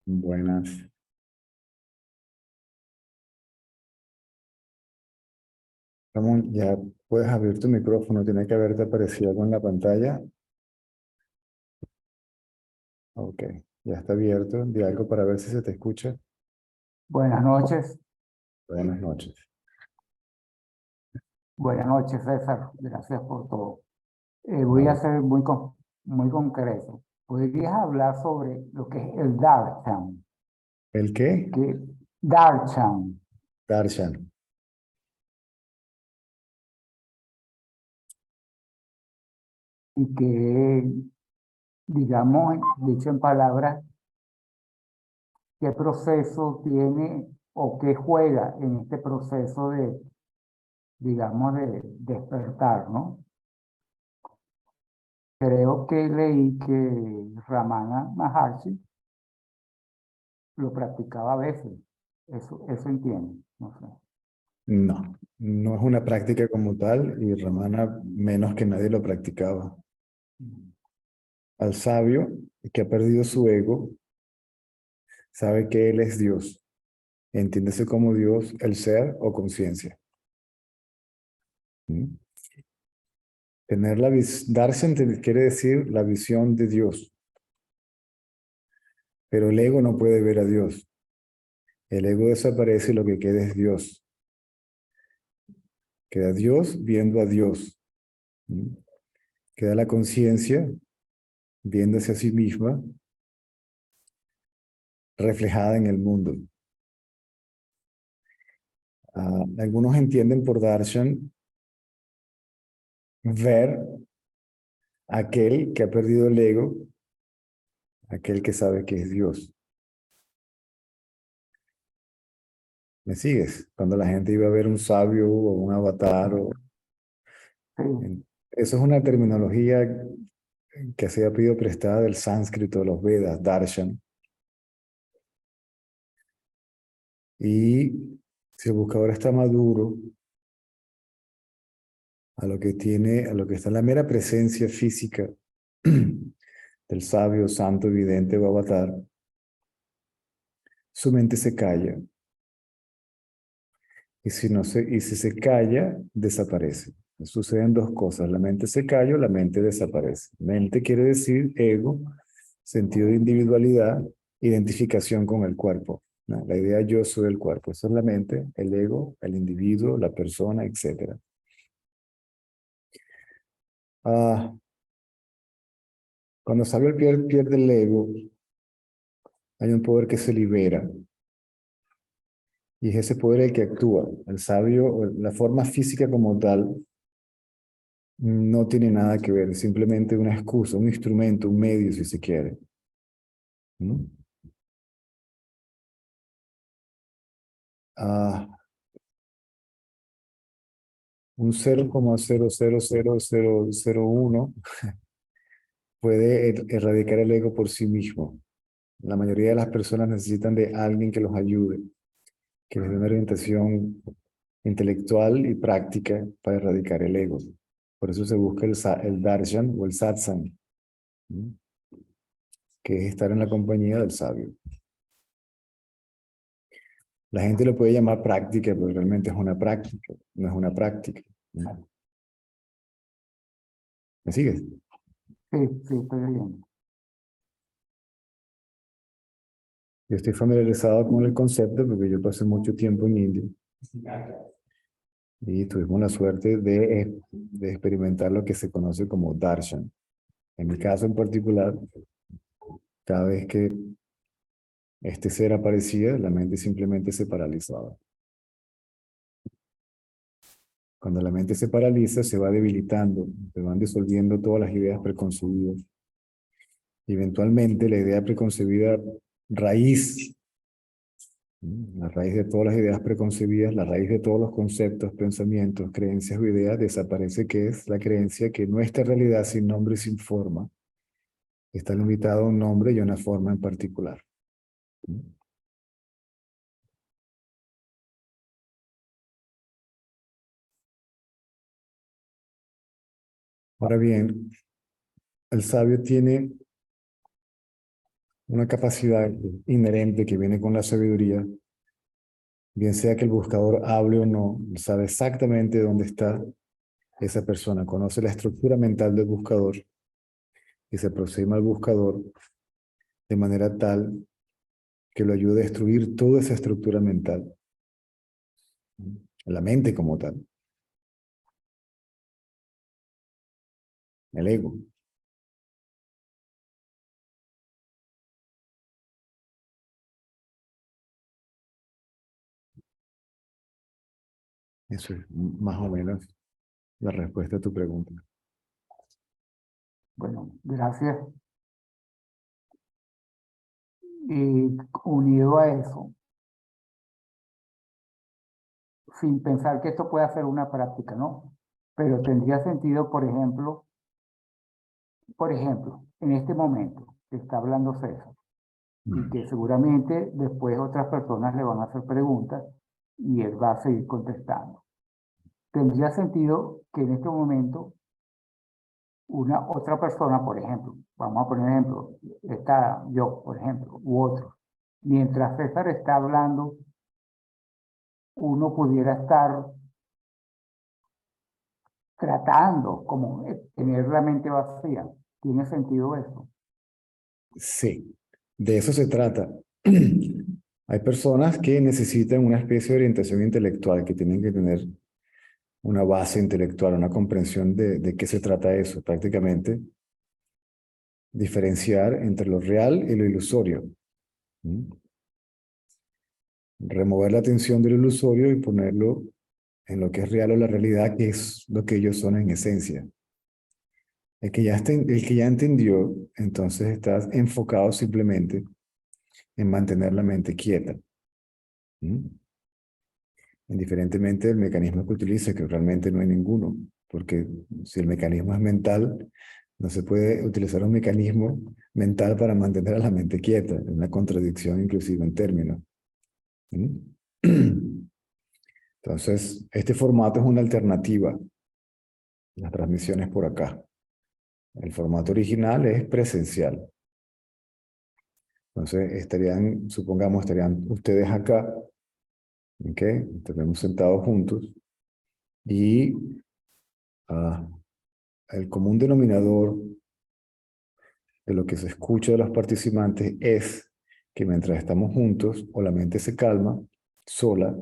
Buenas. Ramón, ya puedes abrir tu micrófono. Tiene que haberte aparecido algo en la pantalla. Ok, ya está abierto. Di algo para ver si se te escucha. Buenas noches, Buenas noches. César. Gracias por todo. Voy a Vale. ser muy concreto. ¿Podrías hablar sobre lo que es el Darshan? ¿El qué? Que, Darshan, Darshan. y que, digamos, dicho en palabras, qué proceso tiene o qué juega en este proceso de, digamos, de despertar, ¿no? Creo que leí que Ramana Maharshi lo practicaba a veces. Eso entiendo, no sé. No, no es una práctica como tal y Ramana menos que nadie lo practicaba. Al sabio que ha perdido su ego, sabe que él es Dios. Entiéndese como Dios, el ser o conciencia. ¿Mm? Tener Darshan quiere decir la visión de Dios, pero el ego no puede ver a Dios. El ego desaparece y lo que queda es Dios. Queda Dios viendo a Dios. ¿Mm? Queda la conciencia viéndose a sí misma reflejada en el mundo. Algunos entienden por Darshan ver aquel que ha perdido el ego, aquel que sabe que es Dios. ¿Me sigues? Cuando la gente iba a ver un sabio o un avatar. Sí, Eso es una terminología que se ha pedido prestada del sánscrito de los Vedas, Darshan. Y si el buscador está maduro a lo que está en la mera presencia física del sabio, santo, evidente o avatar, su mente se calla. Y si se calla, desaparece. Suceden dos cosas. La mente se calla o la mente desaparece. Mente quiere decir ego, sentido de individualidad, identificación con el cuerpo, ¿no? La idea yo soy el cuerpo. Esa es la mente, el ego, el individuo, la persona, etc. Ah, cuando sabio pierde el ego, hay un poder que se libera. Y es ese poder el que actúa. El sabio, la forma física como tal, no tiene nada que ver, es simplemente una excusa, un instrumento, un medio, si se quiere. ¿No? Ah, un 0,0000001 puede erradicar el ego por sí mismo. La mayoría de las personas necesitan de alguien que los ayude, que les dé una orientación intelectual y práctica para erradicar el ego. Por eso se busca el darshan o el satsang, ¿no? Que es estar en la compañía del sabio. La gente lo puede llamar práctica, pero realmente es una práctica, no es una práctica, ¿no? ¿Me sigues? sí, estoy oyendo. Yo estoy familiarizado con el concepto porque yo pasé mucho tiempo en India y tuvimos la suerte de experimentar lo que se conoce como darshan. En mi caso en particular, cada vez que este ser aparecía, la mente simplemente se paralizaba. Cuando la mente se paraliza, se va debilitando, se van disolviendo todas las ideas preconcebidas. Y eventualmente la idea preconcebida raíz, la raíz de todas las ideas preconcebidas, la raíz de todos los conceptos, pensamientos, creencias o ideas desaparece, que es la creencia que nuestra realidad sin nombre y sin forma está limitada a un nombre y a una forma en particular. Ahora bien, el sabio tiene una capacidad inherente que viene con la sabiduría, bien sea que el buscador hable o no, sabe exactamente dónde está esa persona, conoce la estructura mental del buscador y se aproxima al buscador de manera tal que lo ayude a destruir toda esa estructura mental, la mente como tal, el ego. Eso es más o menos la respuesta a tu pregunta. Bueno, gracias. Y unido a eso, sin pensar que esto pueda ser una práctica, ¿no? Pero tendría sentido, por ejemplo, en este momento que está hablando César, y que seguramente después otras personas le van a hacer preguntas y él va a seguir contestando. Tendría sentido que en este momento una otra persona, por ejemplo, vamos a poner ejemplo, está yo, por ejemplo, u otro, mientras César está hablando, uno pudiera estar tratando como tener la mente vacía. ¿Tiene sentido eso? Sí, de eso se trata. Hay personas que necesitan una especie de orientación intelectual, que tienen que tener una base intelectual, una comprensión de qué se trata eso, prácticamente diferenciar entre lo real y lo ilusorio. ¿Mm? Remover la atención del ilusorio y ponerlo en lo que es real o la realidad, que es lo que ellos son en esencia. El que ya entendió, entonces está enfocado simplemente en mantener la mente quieta. ¿Mm? Indiferentemente del mecanismo que utilice, que realmente no hay ninguno, porque si el mecanismo es mental, no se puede utilizar un mecanismo mental para mantener a la mente quieta, es una contradicción inclusive en términos. ¿Mm? Entonces, este formato es una alternativa, las transmisiones por acá. El formato original es presencial. Entonces, estarían ustedes acá, ¿ok? Estaremos sentados juntos y el común denominador de lo que se escucha de los participantes es que mientras estamos juntos, o la mente se calma sola,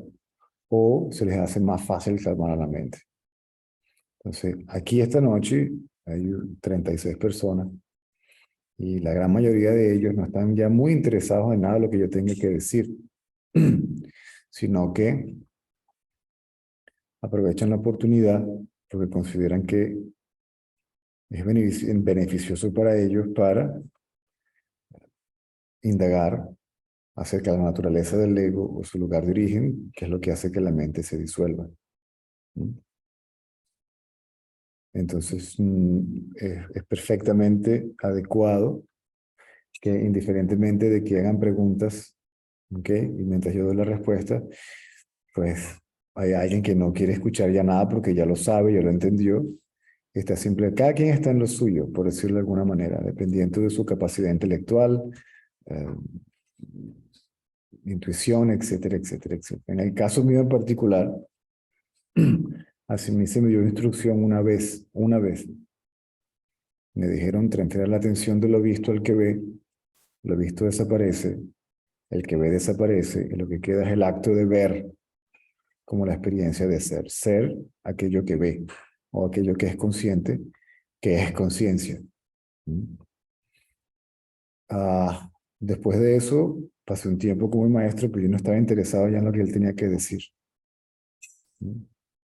o se les hace más fácil calmar a la mente. Entonces, aquí esta noche hay 36 personas y la gran mayoría de ellos no están ya muy interesados en nada de lo que yo tenga que decir, sino que aprovechan la oportunidad porque consideran que es beneficioso para ellos para indagar acerca de la naturaleza del ego o su lugar de origen, que es lo que hace que la mente se disuelva. Entonces, es perfectamente adecuado que indiferentemente de que hagan preguntas, ¿ok? Y mientras yo doy la respuesta, pues hay alguien que no quiere escuchar ya nada porque ya lo sabe, ya lo entendió. Está simple, cada quien está en lo suyo, por decirlo de alguna manera, dependiendo de su capacidad intelectual, eh, intuición, etcétera, etcétera, etcétera. En el caso mío en particular, así me se me dio instrucción una vez. Me dijeron transferir la atención de lo visto al que ve, lo visto desaparece, el que ve desaparece, y lo que queda es el acto de ver como la experiencia de ser. Ser aquello que ve, o aquello que es consciente, que es conciencia. Después de eso, pasé un tiempo como maestro, pero yo no estaba interesado ya en lo que él tenía que decir.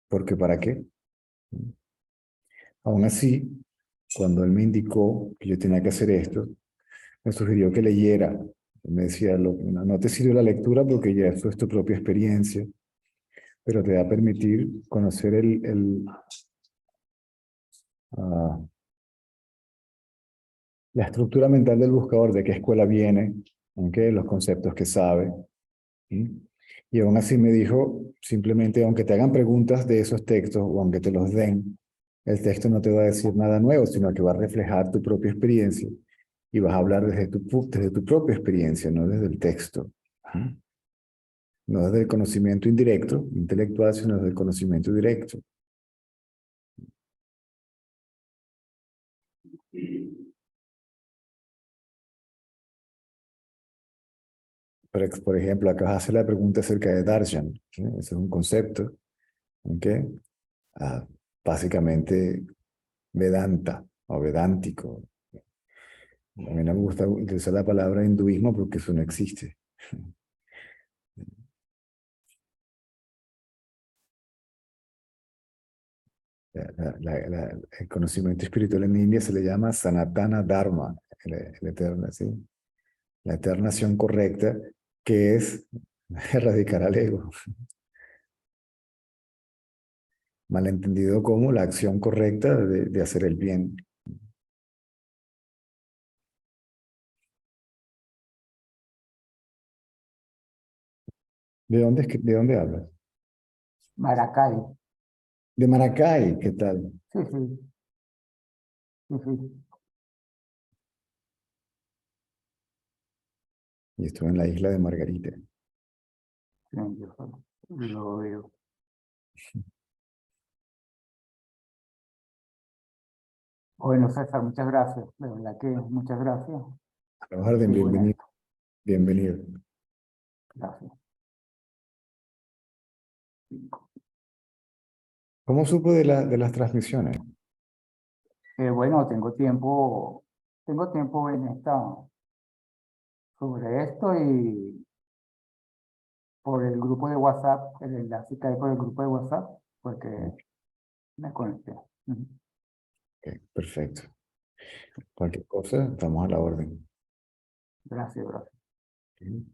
Porque ¿para qué? Aún así, cuando él me indicó que yo tenía que hacer esto, me sugirió que leyera. Me decía, no te sirve la lectura porque ya esto es tu propia experiencia, pero te va a permitir conocer uh, la estructura mental del buscador, de qué escuela viene, ¿okay? Los conceptos que sabe. ¿Sí? Y aún así me dijo, simplemente, aunque te hagan preguntas de esos textos o aunque te los den, el texto no te va a decir nada nuevo, sino que va a reflejar tu propia experiencia y vas a hablar desde tu propia experiencia, no desde el texto. ¿Mm? No desde el conocimiento indirecto, intelectual, sino desde el conocimiento directo. Por ejemplo, acá hace la pregunta acerca de Darshan. ¿Sí? Ese es un concepto, ¿ok? Ah, básicamente Vedanta o Vedántico. A mí no me gusta utilizar la palabra hinduismo porque eso no existe. El conocimiento espiritual en India se le llama Sanatana Dharma, el eterno, ¿sí? La eterna acción correcta, que es erradicar al ego, malentendido como la acción correcta de hacer el bien. ¿De dónde hablas? Maracay. De Maracay, ¿qué tal? Sí, sí, sí, sí. Y estuve en la isla de Margarita. Sí, lo veo. Bueno, César, muchas gracias. De verdad que muchas gracias. A la orden, Sigo en bienvenido, esto. bienvenido. Gracias. ¿Cómo supo de las transmisiones? Bueno, tengo tiempo en sobre esto y por el grupo de WhatsApp, el enlace que hay por el grupo de WhatsApp, porque me conecté. Ujú. Ok, perfecto. Cualquier cosa, estamos a la orden. Gracias, gracias. Ok.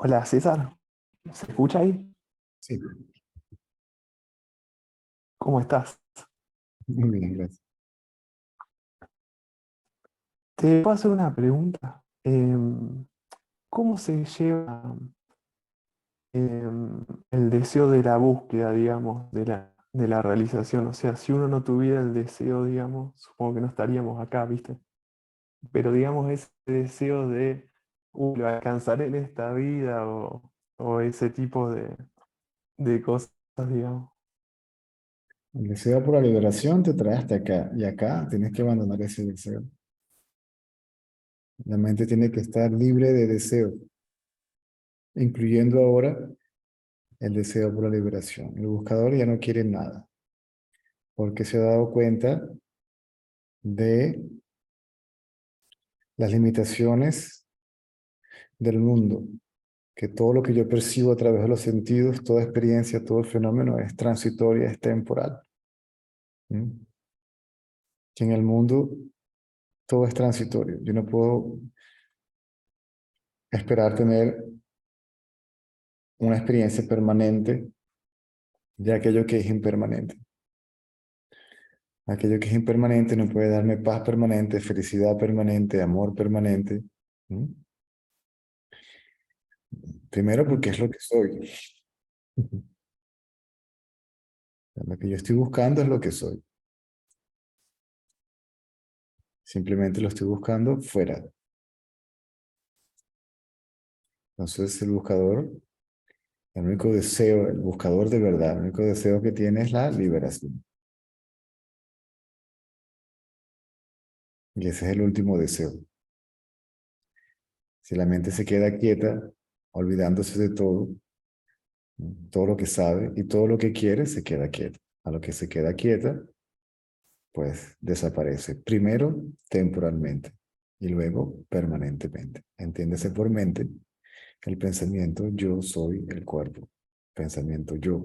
Hola César, ¿se escucha ahí? Sí, ¿Cómo estás? muy bien, gracias. Te puedo hacer una pregunta. ¿Cómo se lleva el deseo de la búsqueda, digamos, de la realización? O sea, si uno no tuviera el deseo, digamos, supongo que no estaríamos acá, ¿viste? Pero digamos, ese deseo de, lo alcanzaré en esta vida o ese tipo de cosas, digamos. El deseo por la liberación te trae hasta acá y acá tienes que abandonar ese deseo. La mente tiene que estar libre de deseo, incluyendo ahora el deseo por la liberación. El buscador ya no quiere nada porque se ha dado cuenta de las limitaciones del mundo, que todo lo que yo percibo a través de los sentidos, toda experiencia, todo fenómeno es transitoria, es temporal. ¿Mm? Que en el mundo todo es transitorio. Yo no puedo esperar tener una experiencia permanente de aquello que es impermanente. Aquello que es impermanente no puede darme paz permanente, felicidad permanente, amor permanente. ¿Mm? Primero porque es lo que soy. Lo que yo estoy buscando es lo que soy. Simplemente lo estoy buscando fuera. Entonces el buscador, el único deseo, el buscador de verdad, el único deseo que tiene es la liberación. Y ese es el último deseo. Si la mente se queda quieta, olvidándose de todo, todo lo que sabe y todo lo que quiere, se queda quieta. A lo que se queda quieta, pues desaparece. Primero temporalmente y luego permanentemente. Entiéndase por mente el pensamiento yo soy el cuerpo. Pensamiento yo.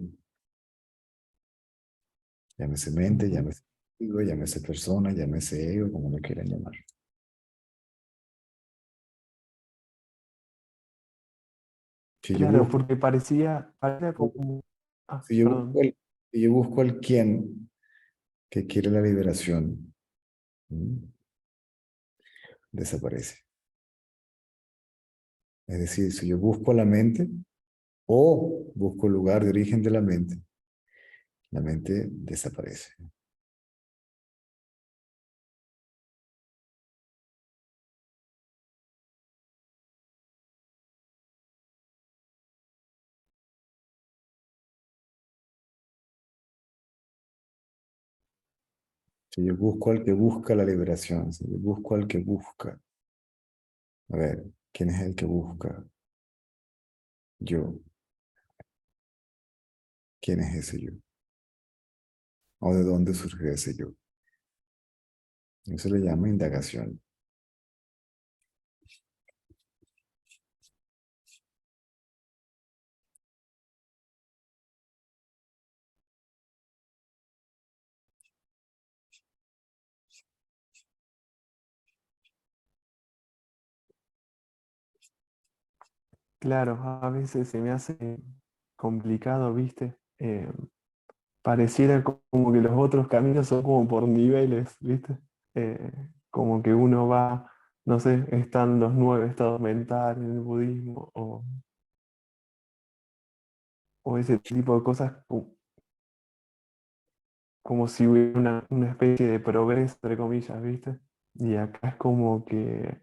Llámese mente, Ujú. llámese ego, llámese persona, llámese ego, como lo quieran llamar. Si yo Claro, busco, porque parecía como... Ah, si yo busco perdón. el, si yo busco al quién que quiere la liberación, ¿mm? Desaparece. Es decir, si yo busco la mente o busco el lugar de origen de la mente desaparece. Si yo busco al que busca la liberación, si yo busco al que busca, a ver, ¿quién es el que busca? Yo. ¿Quién es ese yo? ¿O de dónde surgió ese yo? Eso le llama indagación. Claro, a veces se me hace complicado, ¿viste? Pareciera como que los otros caminos son como por niveles, ¿viste? Eh, Como que uno va, no sé, están los 9 estados mentales en el budismo o ese tipo de cosas como si hubiera una especie de progreso, entre comillas, ¿viste? Y acá es como que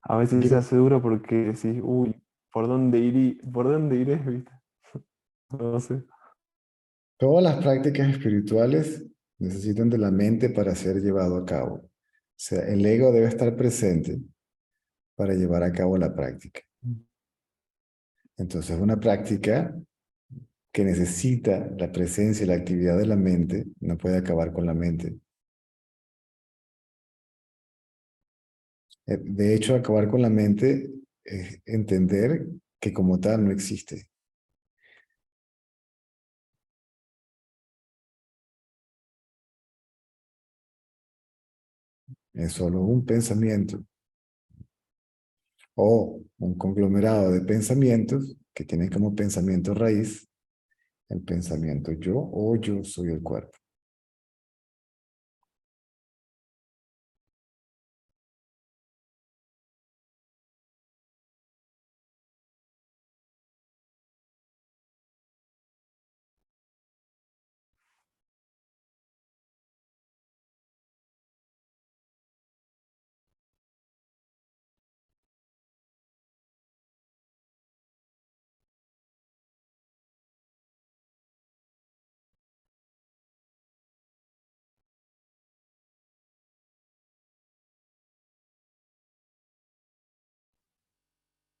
a veces Yo, se hace duro porque decís, uy, por dónde iré, ¿viste? No sé. todas las prácticas espirituales necesitan de la mente para ser llevado a cabo. O sea, el ego debe estar presente para llevar a cabo la práctica. Entonces, una práctica que necesita la presencia y la actividad de la mente no puede acabar con la mente. De hecho, acabar con la mente es entender que como tal no existe. Es solo un pensamiento. o un conglomerado de pensamientos que tienen como pensamiento raíz el pensamiento yo o yo soy el cuerpo.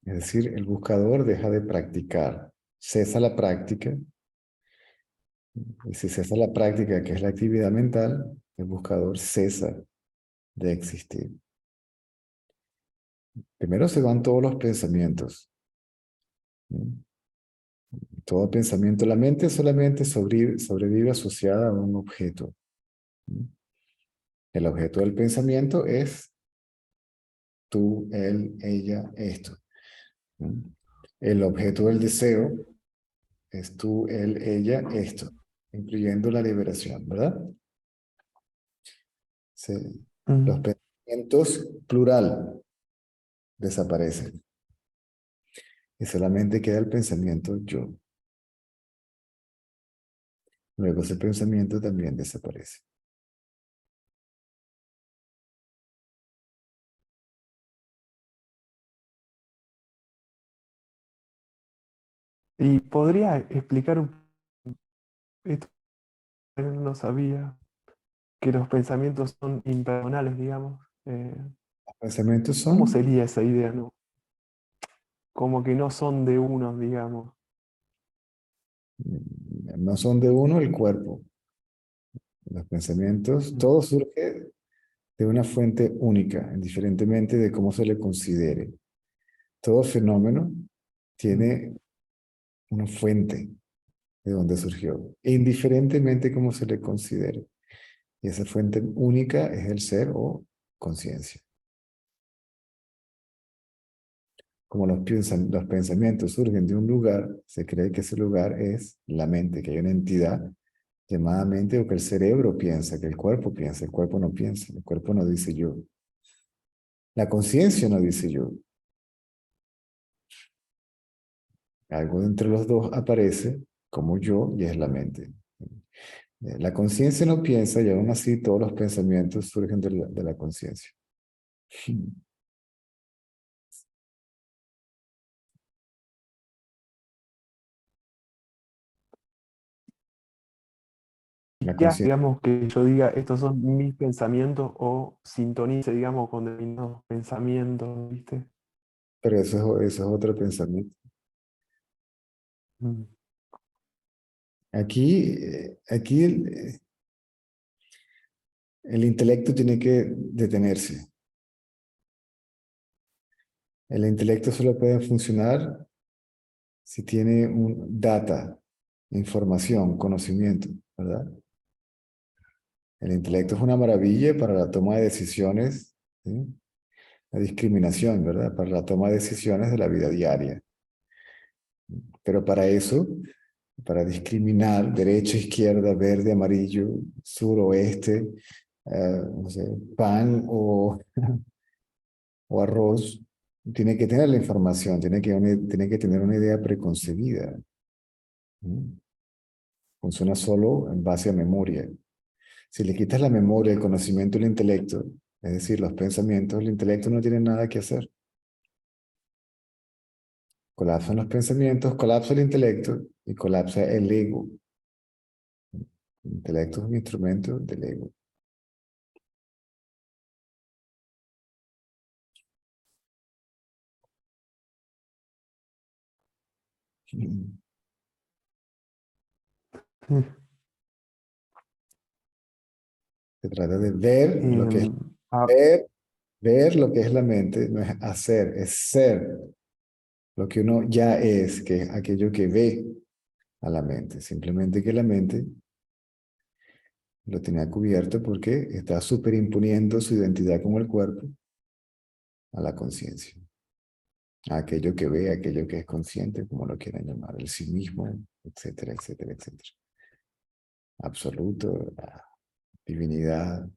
Es decir, el buscador deja de practicar, cesa la práctica, y si cesa la práctica, que es la actividad mental, el buscador cesa de existir. Primero se van todos los pensamientos. Todo pensamiento, la mente solamente sobrevive asociada a un objeto. El objeto del pensamiento es tú, él, ella, esto. El objeto del deseo es tú, él, ella, esto, incluyendo la liberación, ¿verdad? Los Mm. pensamientos plural desaparecen y solamente queda el pensamiento yo. Luego ese pensamiento también desaparece. ¿Y podría explicar esto que no sabía, que los pensamientos son impersonales, digamos? Los pensamientos ¿Cómo son, sería esa idea, no? Como que no son de uno, digamos. no son de uno el cuerpo. Los pensamientos, Mm, todo surge de una fuente única, indiferentemente de cómo se le considere. Todo fenómeno mm, tiene una fuente de donde surgió, indiferentemente cómo se le considere. Y esa fuente única es el ser o conciencia. Como los pensamientos surgen de un lugar, se cree que ese lugar es la mente, que hay una entidad llamada mente o que el cerebro piensa, que el cuerpo piensa, el cuerpo no piensa, el cuerpo no dice yo. La conciencia no dice yo. Algo entre los dos aparece como yo y es la mente. La conciencia no piensa y aún así todos los pensamientos surgen de la conciencia. La Ya, conciencia, digamos que yo diga, estos son mis pensamientos o sintonice, digamos, con determinados pensamientos, ¿viste? pero eso es otro pensamiento. Mm. Aquí el intelecto tiene que detenerse. El intelecto solo puede funcionar si tiene un data, información, conocimiento, ¿verdad? El intelecto es una maravilla para la toma de decisiones, ¿sí? La discriminación, ¿verdad? Para la toma de decisiones de la vida diaria. Pero para eso, para discriminar derecha, izquierda, verde, amarillo, sur, oeste, no sé, pan o arroz, tiene que tener la información, tiene que tener una idea preconcebida. ¿Mm? Funciona solo en base a memoria. Si le quitas la memoria, el conocimiento, el intelecto, es decir, los pensamientos, el intelecto no tiene nada que hacer. Colapsan los pensamientos, colapsa el intelecto y colapsa el ego. El intelecto es un instrumento del ego. Se trata de Em, ah, ver, ver lo que es la mente, no es hacer, es ser lo que uno ya es, que es aquello que ve a la mente. Simplemente que la mente lo tenía cubierto porque está superimponiendo su identidad con el cuerpo a la conciencia. aquello que ve, aquello que es consciente, como lo quieran llamar, el sí mismo, etcétera, etcétera, etcétera. Absoluto, la divinidad.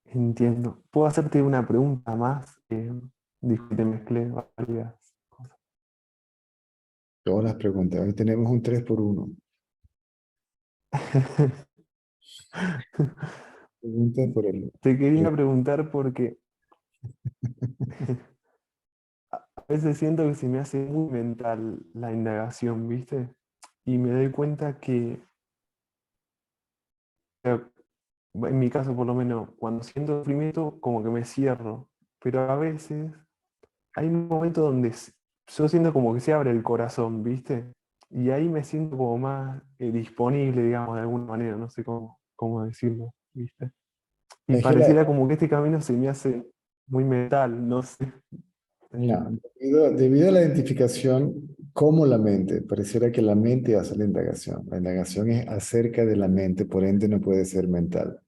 Entiendo. ¿Puedo hacerte una pregunta más? Dije que te mezclé varias cosas. Todas las preguntas. Hoy tenemos un 3 por uno. Pregunta por Te quería el- preguntar porque a veces siento que se me hace muy mental la indagación, ¿viste? Y me doy cuenta que, en mi caso por lo menos, cuando siento sufrimiento, como que me cierro. Pero a veces hay un momento donde yo siento como que se abre el corazón, ¿viste? Y ahí me siento como más disponible, digamos, de alguna manera, no sé cómo decirlo, ¿viste? Y Es que la, pareciera como que este camino se me hace muy mental, no sé. Eh, no, debido a la identificación como la mente, pareciera que la mente hace la indagación. La indagación es acerca de la mente, por ende no puede ser mental.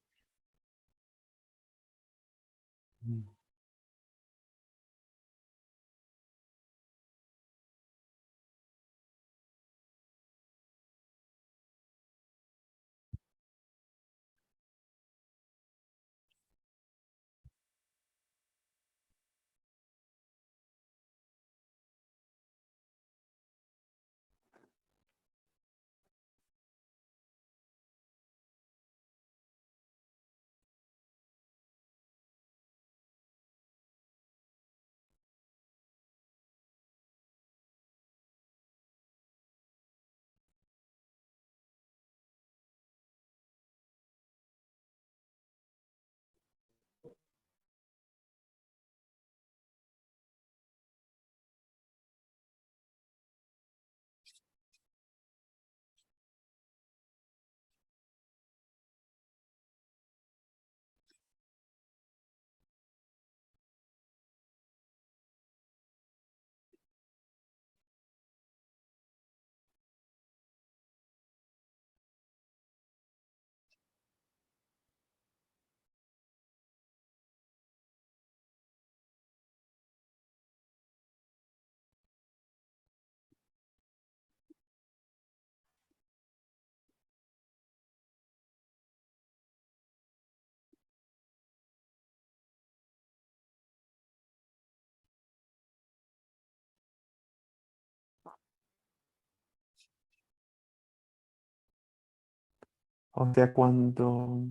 o sea, cuando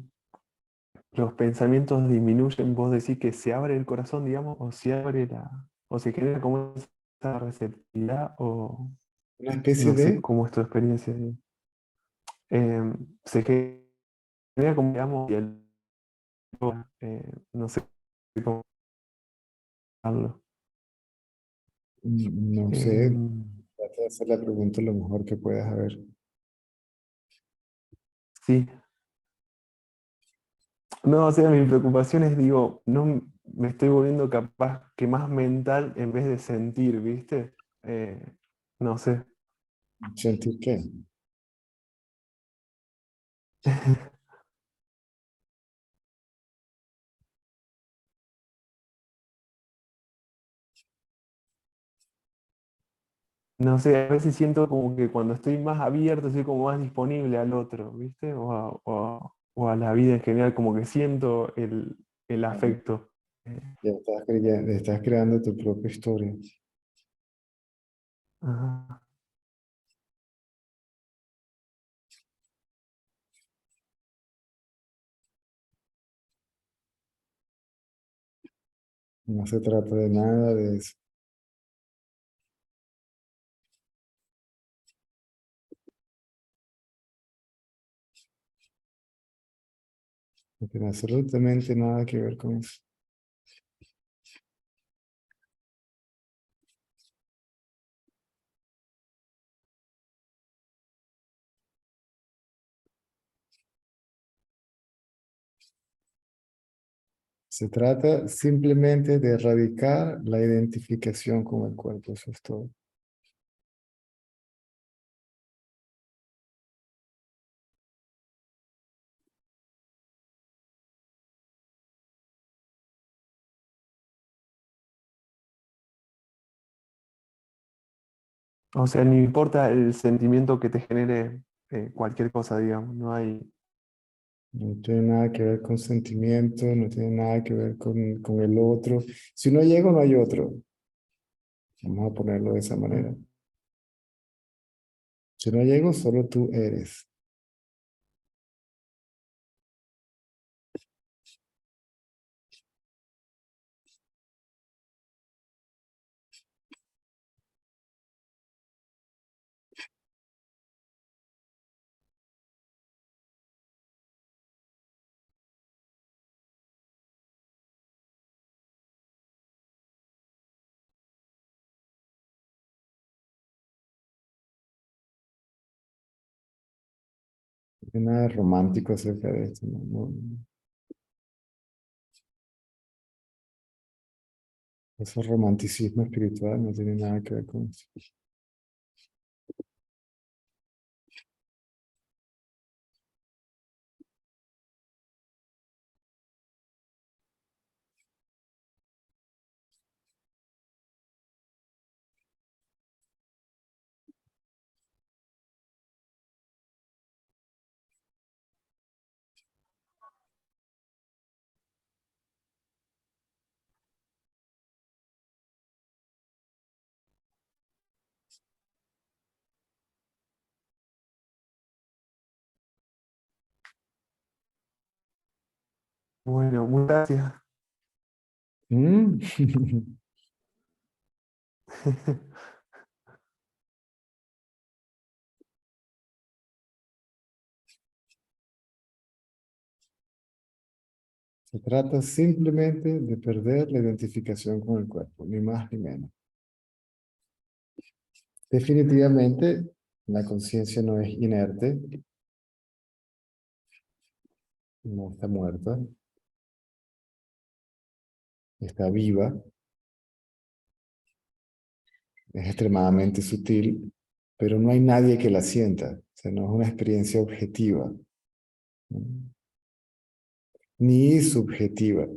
los pensamientos disminuyen, vos decís que se abre el corazón, digamos, o se abre o se genera como esa receptividad, o Una especie no sé de, cómo es tu experiencia. Se genera como, digamos, y no sé cómo hablarlo. no sé, trata de hacer la pregunta lo mejor que puedas a ver. Sí, no, o sea, mi preocupación es, digo, no me estoy volviendo capaz que más mental en vez de sentir, ¿viste? No sé. ¿Sentir qué? No sé, a veces siento como que cuando estoy más abierto, estoy como más disponible al otro, ¿viste? O a la vida en general, como que siento el afecto. Eh, Ya estás creyendo, estás creando tu propia historia. ajá. No se trata de nada de eso. No tiene absolutamente nada que ver con eso. Se trata simplemente de erradicar la identificación con el cuerpo, eso es todo. O sea, no importa el sentimiento que te genere cualquier cosa, digamos, no hay... No tiene nada que ver con sentimiento, no tiene nada que ver con el otro. Si no llego, no hay otro. Vamos a ponerlo de esa manera. Si no llego, solo tú eres. No hay nada romántico acerca de esto. Ese romanticismo espiritual no tiene nada que ver con eso. Bueno, muchas gracias. Mm. Se trata simplemente de perder la identificación con el cuerpo, ni más ni menos. Definitivamente, la conciencia no es inerte, no está muerta, está viva, es extremadamente sutil, pero no hay nadie que la sienta. O sea, no es una experiencia objetiva, ¿no? Ni subjetiva.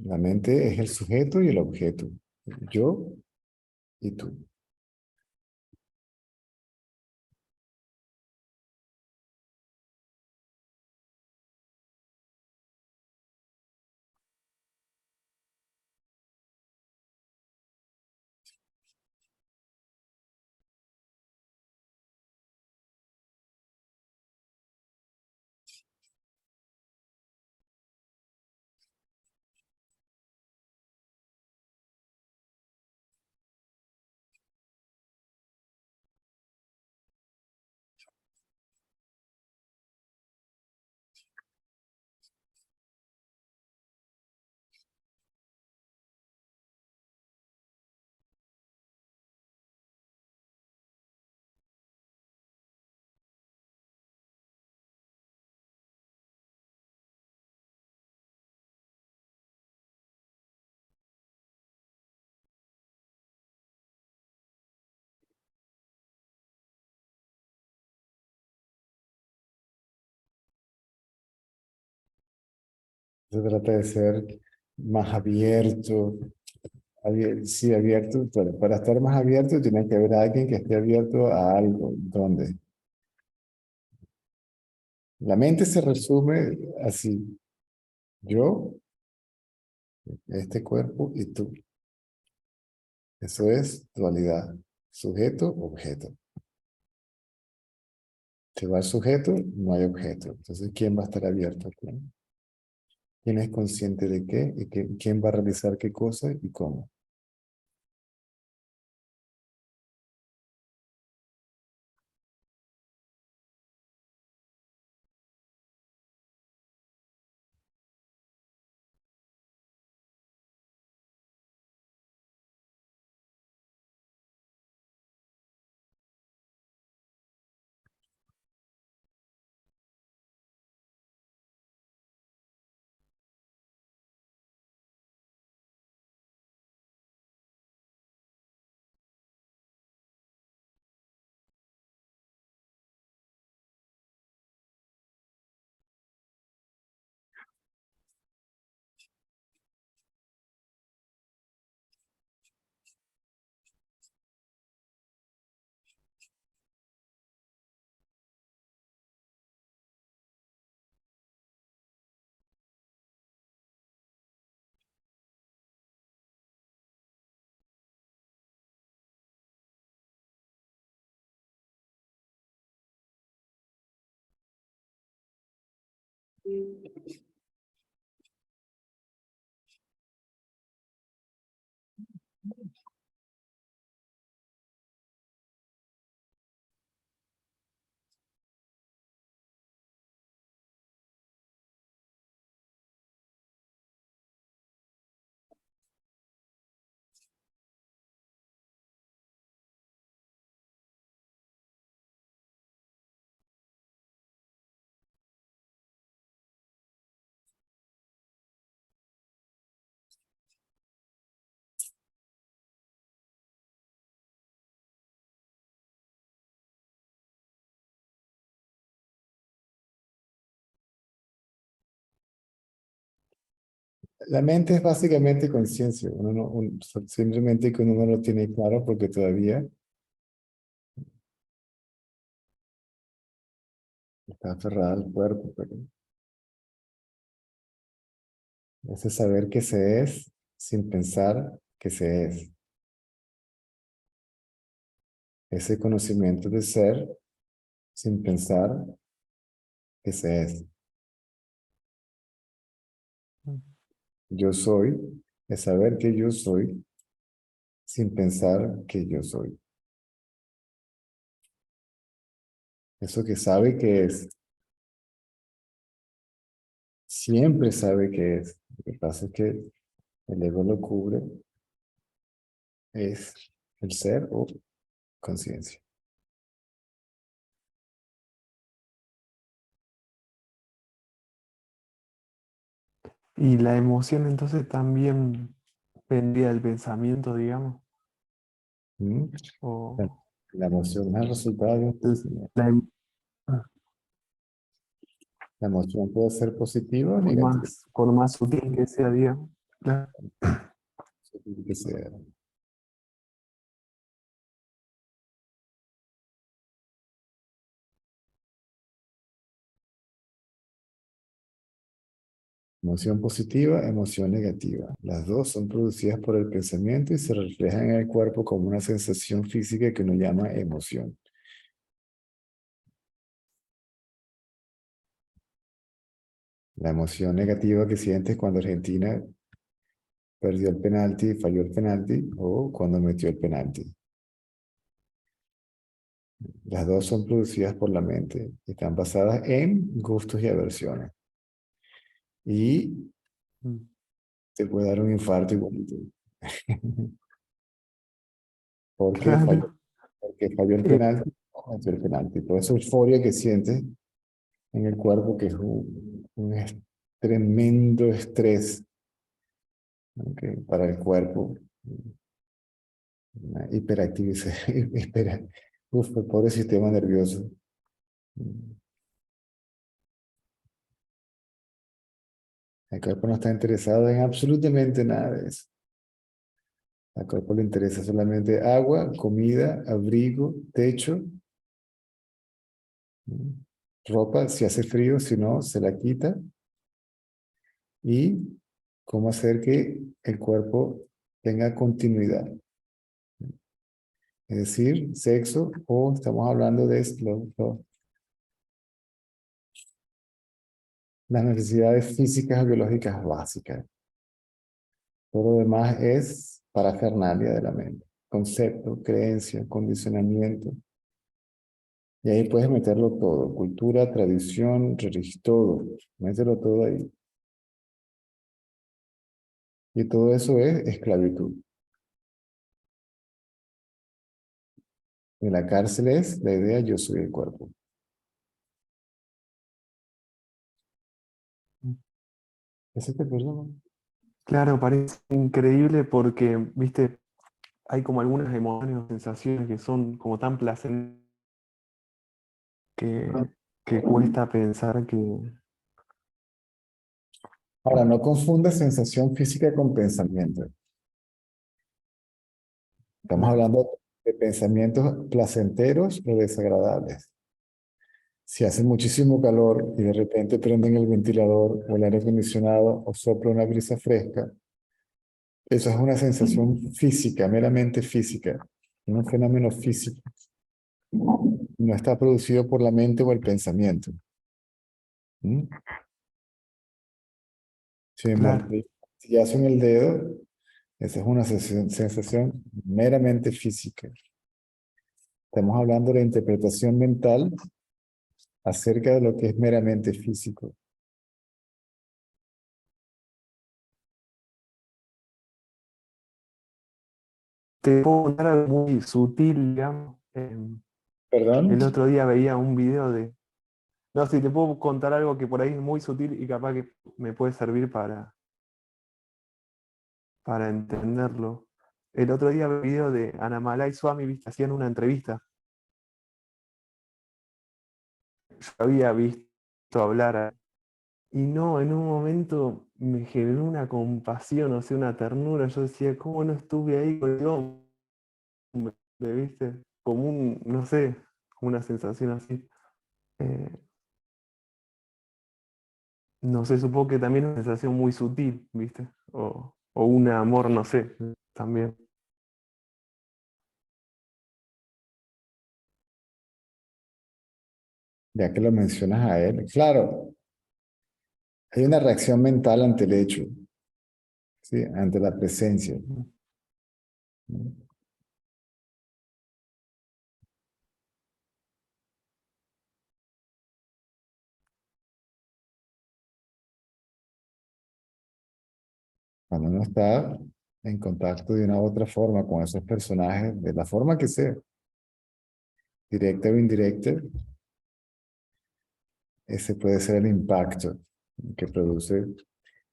La mente es el sujeto y el objeto. Yo y tú. Se trata de ser más abierto. Sí, abierto. Para estar más abierto tiene que haber alguien que esté abierto a algo. ¿Dónde? La mente se resume así. Yo, este cuerpo y tú. Eso es dualidad. Sujeto, objeto. Se va el sujeto, no hay objeto. Entonces, ¿quién va a estar abierto aquí? ¿Quién es consciente de qué? ¿Y quién va a realizar qué cosa y cómo? La mente es básicamente conciencia. Uno no, simplemente que uno no lo tiene claro porque todavía está aferrado al cuerpo. Pero ese saber que se es sin pensar que se es. Ese conocimiento de ser sin pensar que se es. Yo soy es saber que yo soy sin pensar que yo soy. Eso que sabe que es, siempre sabe que es. Lo que pasa es que el ego lo cubre, es el ser o conciencia. Y la emoción entonces también vendría del pensamiento, digamos, ¿Mm? La, o la emoción es el resultado de un pensamiento. la, em- La emoción puede ser positiva o negativa, por más sutil que sea, digamos. Claro. que sea. Emoción positiva, emoción negativa. Las dos son producidas por el pensamiento y se reflejan en el cuerpo como una sensación física que uno llama emoción. La emoción negativa que sientes cuando Argentina perdió el penalti, falló el penalti, o cuando metió el penalti. Las dos son producidas por la mente y están basadas en gustos y aversiones. Y Mm. te puede dar un infarto igualito. Porque falló, Claro. porque falló el Eh, penalti, o metió el penalti. Toda esa euforia que sientes en el cuerpo, que es tremendo estrés, ¿no? Que para el cuerpo, una hiperactivización, uf, el pobre sistema nervioso. El cuerpo no está interesado en absolutamente nada de eso. Al cuerpo le interesa solamente agua, comida, abrigo, techo, ropa, si hace frío, si no, se la quita, y cómo hacer que el cuerpo tenga continuidad. Es decir, sexo, o estamos hablando de las necesidades físicas y biológicas básicas. Todo lo demás es parafernalia de la mente. Concepto, creencia, condicionamiento. Y ahí puedes meterlo todo. Cultura, tradición, religión, todo. Mételo todo ahí. Y todo eso es esclavitud. En la cárcel es la idea yo soy el cuerpo. ¿Ese te perdona? Claro, parece increíble porque, viste, hay como algunas emociones o sensaciones que son como tan placenteras que cuesta pensar que... Ahora, no confundas sensación física con pensamiento. Estamos Claro, hablando de pensamientos placenteros o desagradables. Si hace muchísimo calor y de repente prenden el ventilador o el aire acondicionado o sopla una brisa fresca, eso es una sensación física, meramente física, un fenómeno físico. No está producido por la mente o el pensamiento. ¿Mm? Si me claro. martillazo en el dedo, esa es una sensación meramente física. Estamos hablando de la interpretación mental acerca de lo que es meramente físico. Te puedo contar algo muy sutil, digamos. ¿Perdón? El otro día veía un video de... No, sí, te puedo contar algo que por ahí es muy sutil y capaz que me puede servir para entenderlo. El otro día vi un video de Annamalai Swami, ¿viste? Hacían una entrevista. Yo había visto hablar y no, en un momento me generó una compasión, o sea, una ternura. Yo decía, ¿cómo no estuve ahí con el hombre? ¿Viste? Como un, no sé, como una sensación así. Eh, no sé, supongo que también es una sensación muy sutil, ¿viste? O un amor, no sé, también. Ya que lo mencionas a él. Claro, hay una reacción mental ante el hecho, ¿sí? Ante la presencia. ¿No? Cuando uno está en contacto de una u otra forma con esos personajes, de la forma que sea, directa o indirecta, ese puede ser el impacto que produce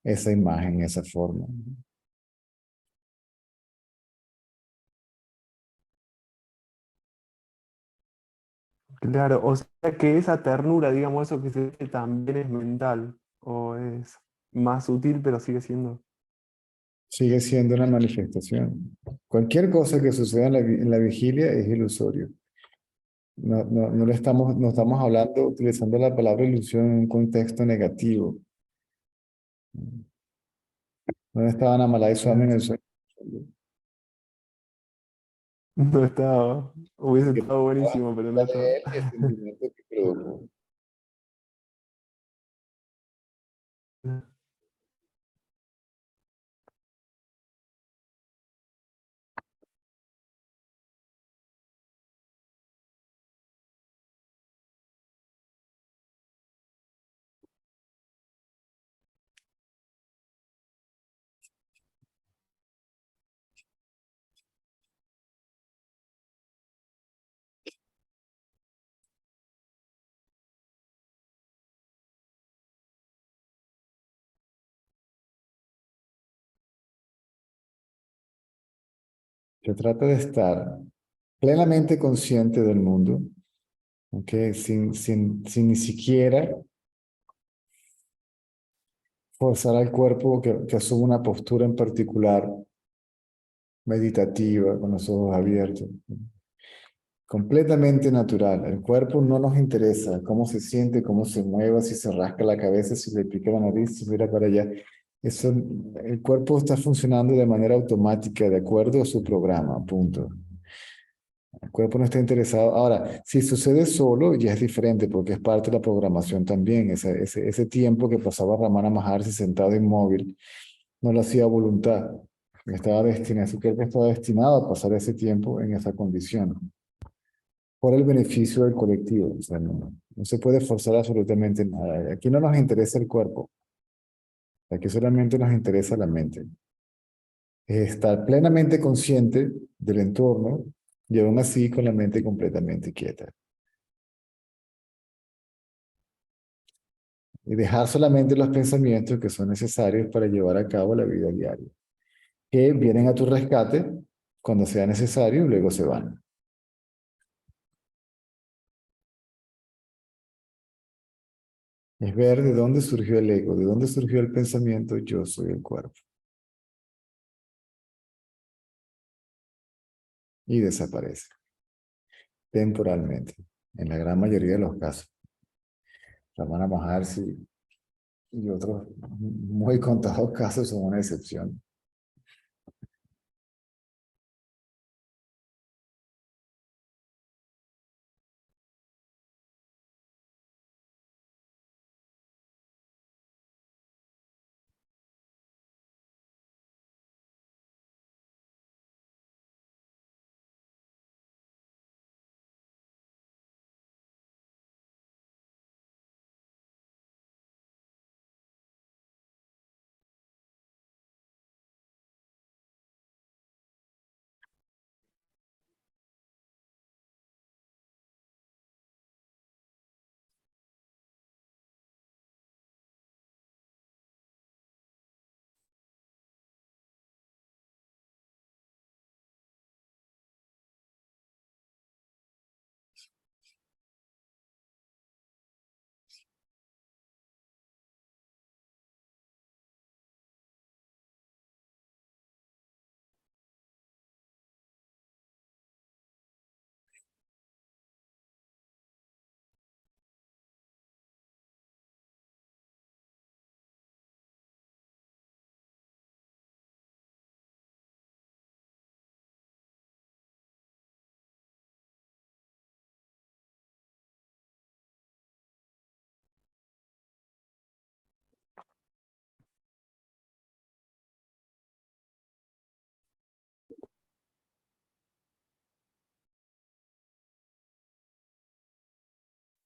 esa imagen, esa forma. Claro, o sea que esa ternura, digamos, eso que se ve también es mental, o es más sutil, pero sigue siendo. Sigue siendo una manifestación. Cualquier cosa que suceda en la vigilia es ilusorio. No estamos hablando, utilizando la palabra ilusión en un contexto negativo. No estaban Amalai Swami en Claro. el sueño. No estaba, hubiese Que estado estaba buenísimo, pero no cerca estaba. de él y el sentimiento que produjo. Se trata de estar plenamente consciente del mundo, ¿ok? Sin ni siquiera forzar al cuerpo que asuma una postura en particular, meditativa, con los ojos abiertos. Completamente natural. El cuerpo no nos interesa cómo se siente, cómo se mueva, si se rasca la cabeza, si le pica la nariz, si mira para allá. Eso, el cuerpo está funcionando de manera automática, de acuerdo a su programa, punto. cuerpo no está interesado. Ahora, si sucede solo, ya es diferente porque es parte de la programación también. Ese tiempo que pasaba Ramana Maharshi sentado inmóvil, no lo hacía a voluntad. Estaba destinado, su cuerpo estaba destinado a pasar ese tiempo en esa condición, por el beneficio del colectivo. O sea, no se puede forzar absolutamente nada. Aquí no nos interesa el cuerpo, aquí solamente nos interesa la mente. Es estar plenamente consciente del entorno y aún así con la mente completamente quieta. Y dejar solamente los pensamientos que son necesarios para llevar a cabo la vida diaria, que vienen a tu rescate cuando sea necesario y luego se van. Es ver de dónde surgió el ego, de dónde surgió el pensamiento, yo soy el cuerpo. Y desaparece temporalmente, en la gran mayoría de los casos. Ramana Maharshi y otros muy contados casos son una excepción.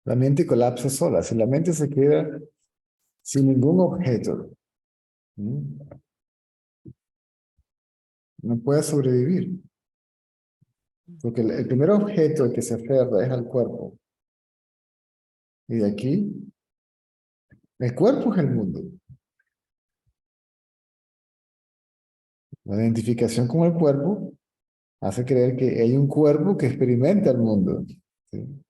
La mente colapsa sola. Si la mente se queda sin ningún objeto, no puede sobrevivir. Porque el primer objeto al que se aferra es al cuerpo. Y de aquí, el cuerpo es el mundo. La identificación con el cuerpo hace creer que hay un cuerpo que experimenta el mundo. ¿Sí?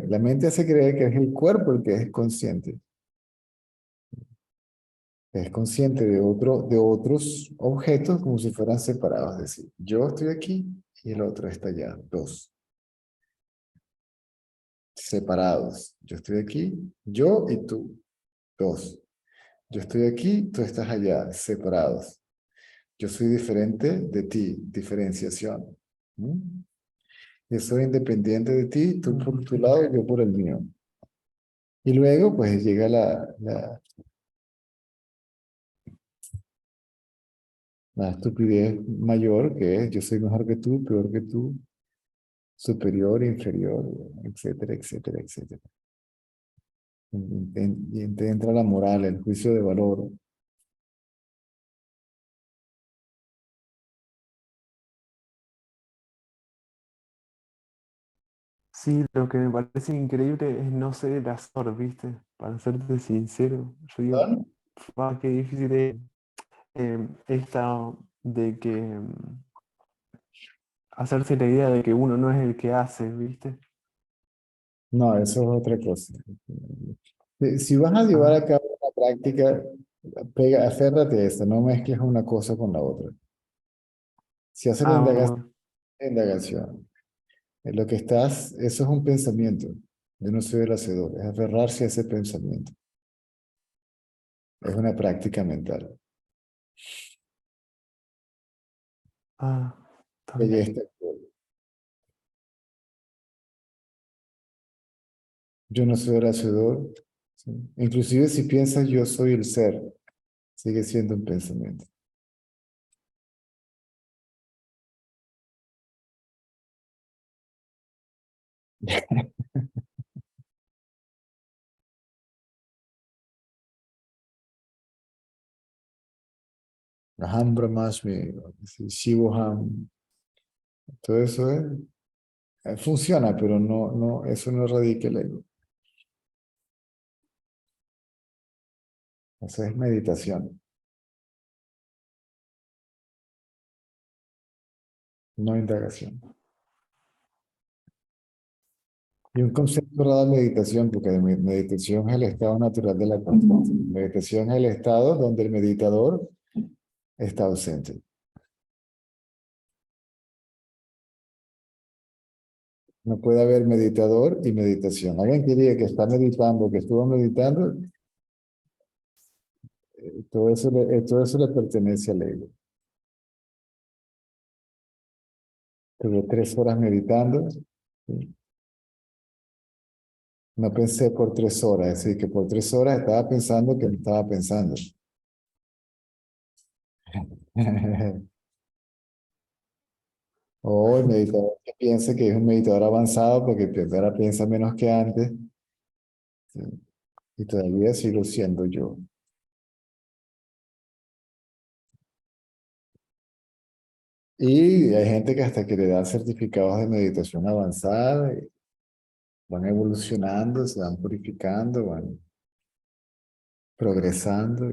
La mente hace creer que es el cuerpo el que es consciente. Es consciente de otros objetos como si fueran separados. Es decir, yo estoy aquí y el otro está allá. Dos. Separados. Yo estoy aquí, yo y tú. Dos. Yo estoy aquí, tú estás allá. Separados. Yo soy diferente de ti. Diferenciación. ¿Mm? Yo soy independiente de ti, tú por tu lado y yo por el mío. Y luego, pues llega la estupidez mayor, que es yo soy mejor que tú, peor que tú, superior, inferior, etcétera, etcétera, etcétera. Y entra la moral, el juicio de valor. Sí, lo que me parece increíble es no ser el azar, ¿viste? Para serte sincero, yo digo, ¿No? "Fua, qué difícil es esta de que hacerse la idea de que uno no es el que hace, ¿viste? No, eso es otra cosa. Si vas a llevar Ah, a cabo una práctica, aférrate a eso, no mezcles una cosa con la otra. Si haces la bueno. indagación, en lo que estás, eso es un pensamiento. Yo no soy el hacedor, es aferrarse a ese pensamiento. Es una práctica mental. Ah, que ya también. está. Yo no soy el hacedor. ¿Sí? Inclusive si piensas yo soy el ser, sigue siendo un pensamiento. Aham Brahmasmi, Shivoham, todo eso funciona, pero eso no radica el ego. Eso es meditación, no indagación. Y un concepto raro de meditación, porque meditación es el estado natural de la conciencia. Meditación es el estado donde el meditador está ausente. No puede haber meditador y meditación. Alguien que diga que está meditando, que estuvo meditando, todo eso le pertenece al ego. Tuve 3 horas meditando, ¿sí? No pensé por 3 horas, es decir, que por 3 horas estaba pensando que no estaba pensando. O el meditador que piense que es un meditador avanzado porque ahora piensa menos que antes, ¿sí? Y todavía sigo siendo yo. Y hay gente que hasta que le dan certificados de meditación avanzada, y van evolucionando, se van purificando, van progresando.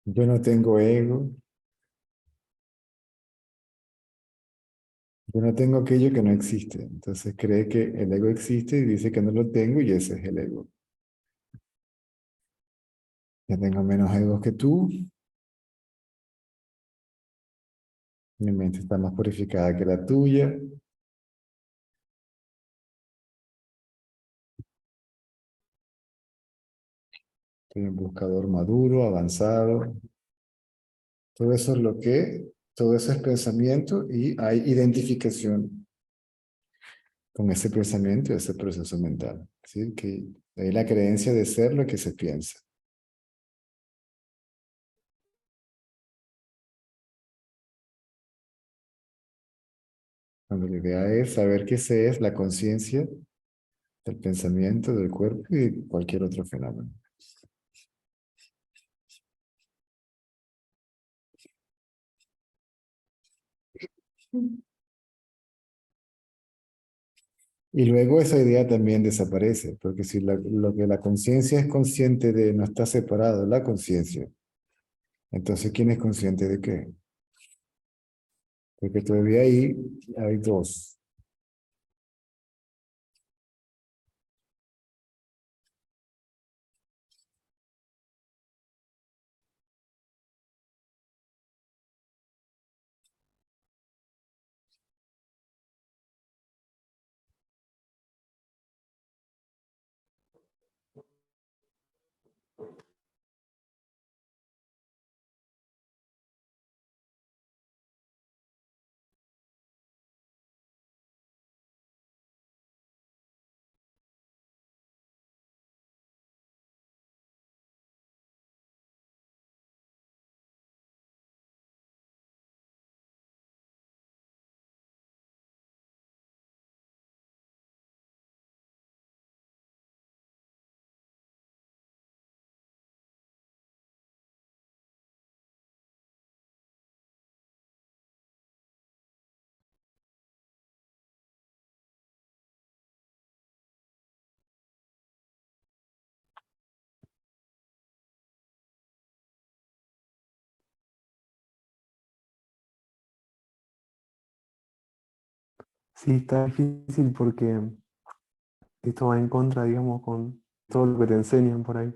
Yo no tengo ego, yo no tengo aquello que no existe. Entonces cree que el ego existe y dice que no lo tengo y ese es el ego. Ya tengo menos egos que tú, mi mente está más purificada que la tuya, soy un buscador maduro, avanzado. Todo eso es todo eso es pensamiento y hay identificación con ese pensamiento y ese proceso mental. ¿Sí? Que hay la creencia de ser lo que se piensa. Cuando la idea es saber que ese es la conciencia del pensamiento, del cuerpo y de cualquier otro fenómeno. Y luego esa idea también desaparece, porque si lo que la conciencia es consciente de no está separado de la conciencia, entonces ¿quién es consciente de qué? Porque todavía ahí hay dos. Sí, está difícil porque esto va en contra, digamos, con todo lo que te enseñan por ahí.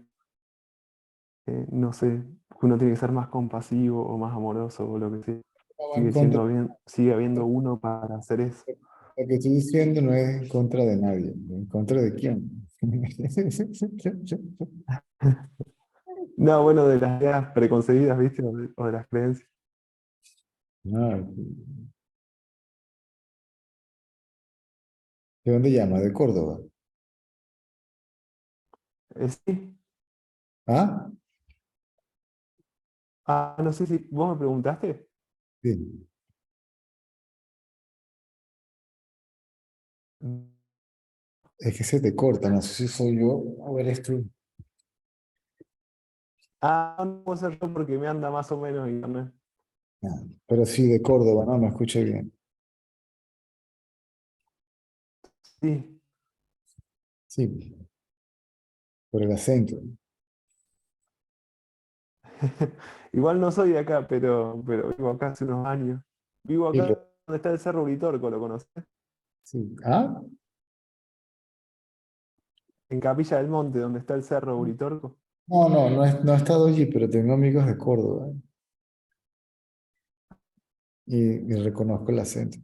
No sé, uno tiene que ser más compasivo o más amoroso o lo que sea. No va en Sigue contra. siendo bien, sigue habiendo uno para hacer eso. Lo que estoy diciendo no es en contra de nadie. ¿En contra de quién? No, bueno, de las ideas preconcebidas, ¿viste? O de las creencias. No, ¿de dónde llama? De Córdoba. Sí. ¿Ah? Ah, no sé si vos me preguntaste. Sí. Es que se te corta, no sé si soy yo o eres tú. Ah, no puedo ser yo porque me anda más o menos internet. Ah, pero sí, de Córdoba, no, me escuché bien. Sí. Sí, por el acento. Igual no soy de acá, pero vivo acá hace unos años. Vivo Sí, acá donde está el Cerro Uritorco, ¿lo conoces? sí. ¿Ah? En Capilla del Monte, donde está el Cerro Uritorco. No, no, no he estado allí, pero tengo amigos de Córdoba y reconozco el acento.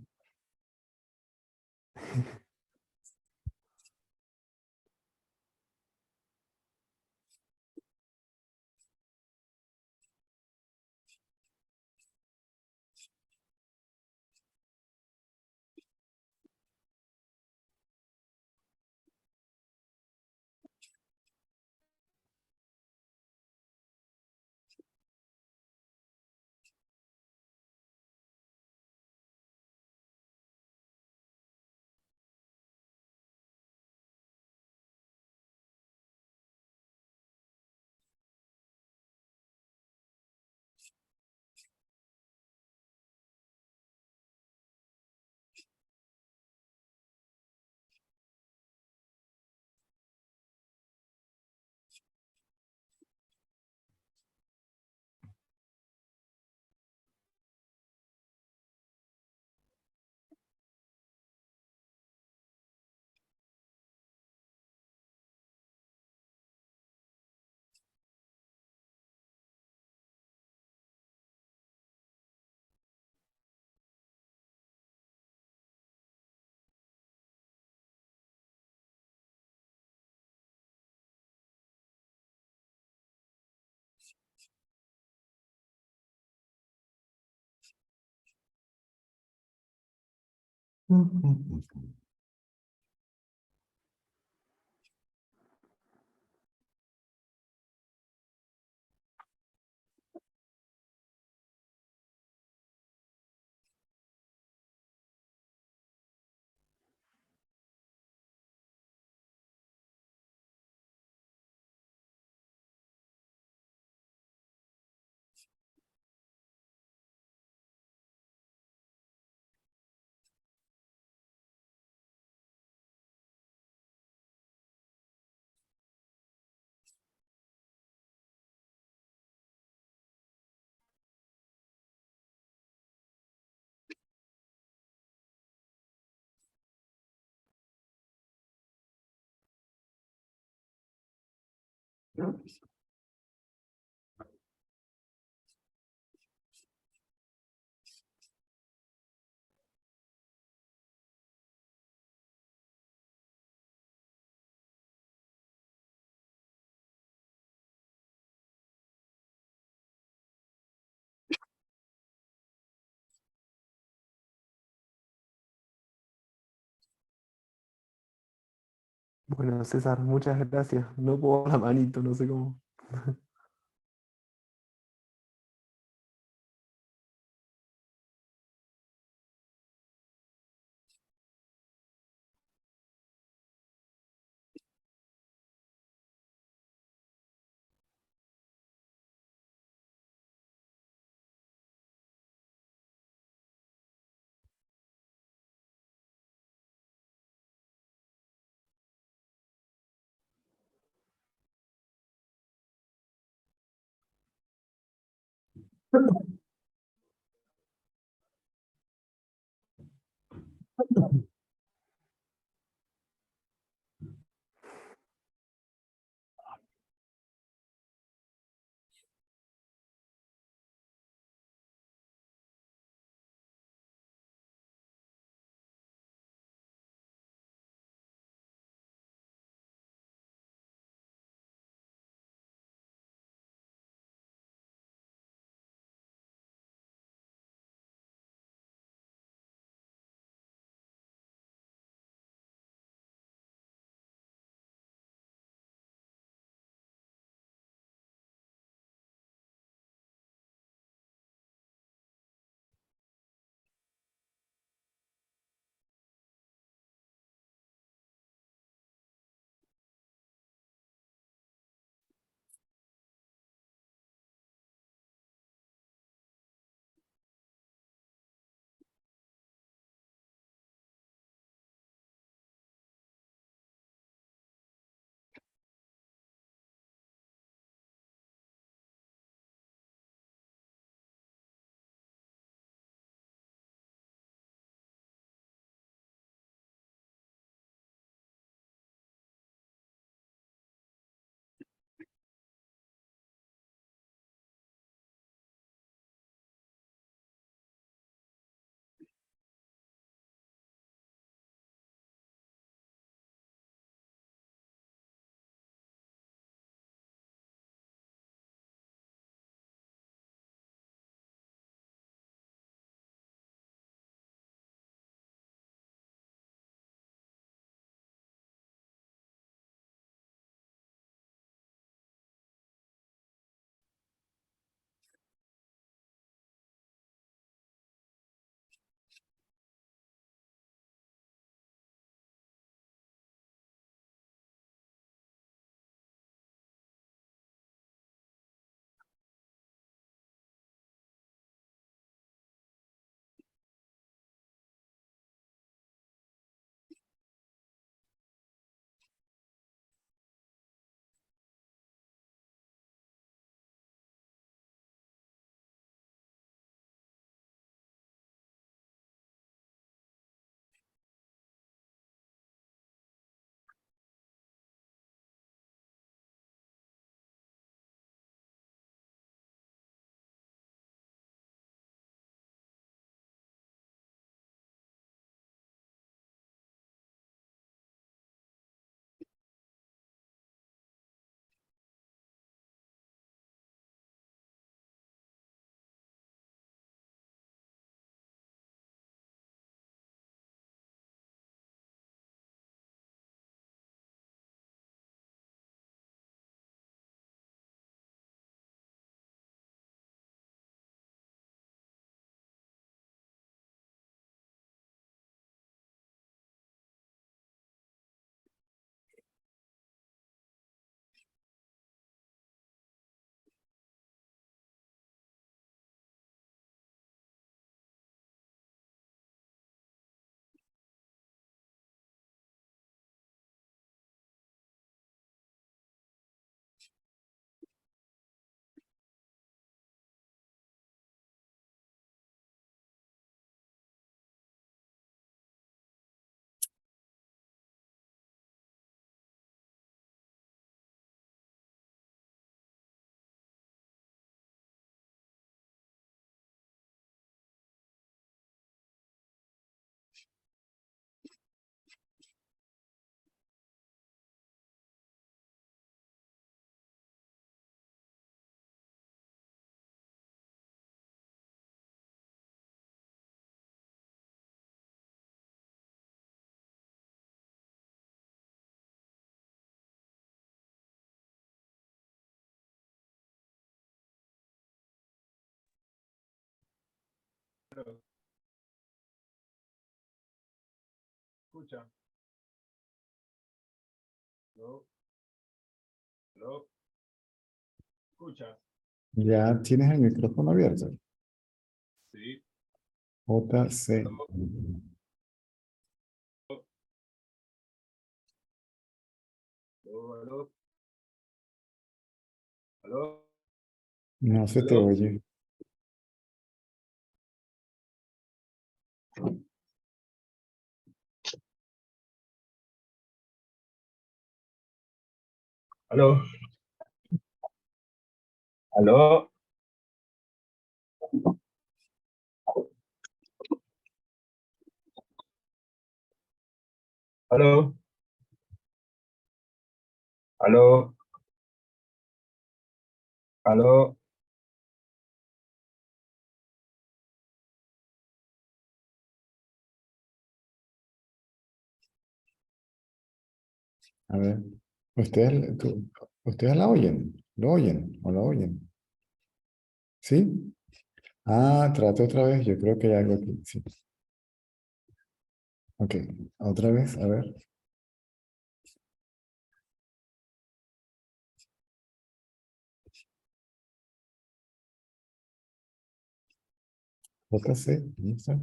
Bueno, César, muchas gracias. No puedo dar la manito, no sé cómo. Escucha. No. No. Escucha. Ya tienes el micrófono abierto. Sí. JC. Aló, aló. Aló. No se te Aló. oye. Aló. Aló. Aló. Aló. Aló. A ver. ¿Ustedes la oyen? ¿Lo oyen? ¿O la oyen? ¿Sí? Ah, trate otra vez. Yo creo que hay algo aquí. Sí. Ok. Otra vez. A ver. JC. ¿Dónde está?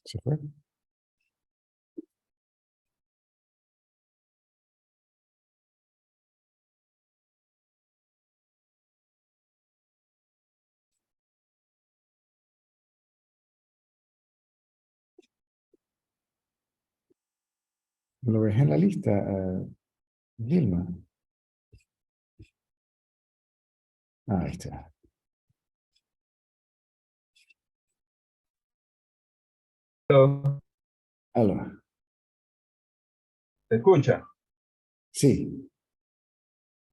¿Se fue? ¿Lo ves en la lista, Gilma? Ah, ahí está. Aló. Aló. ¿Te escucha? Sí.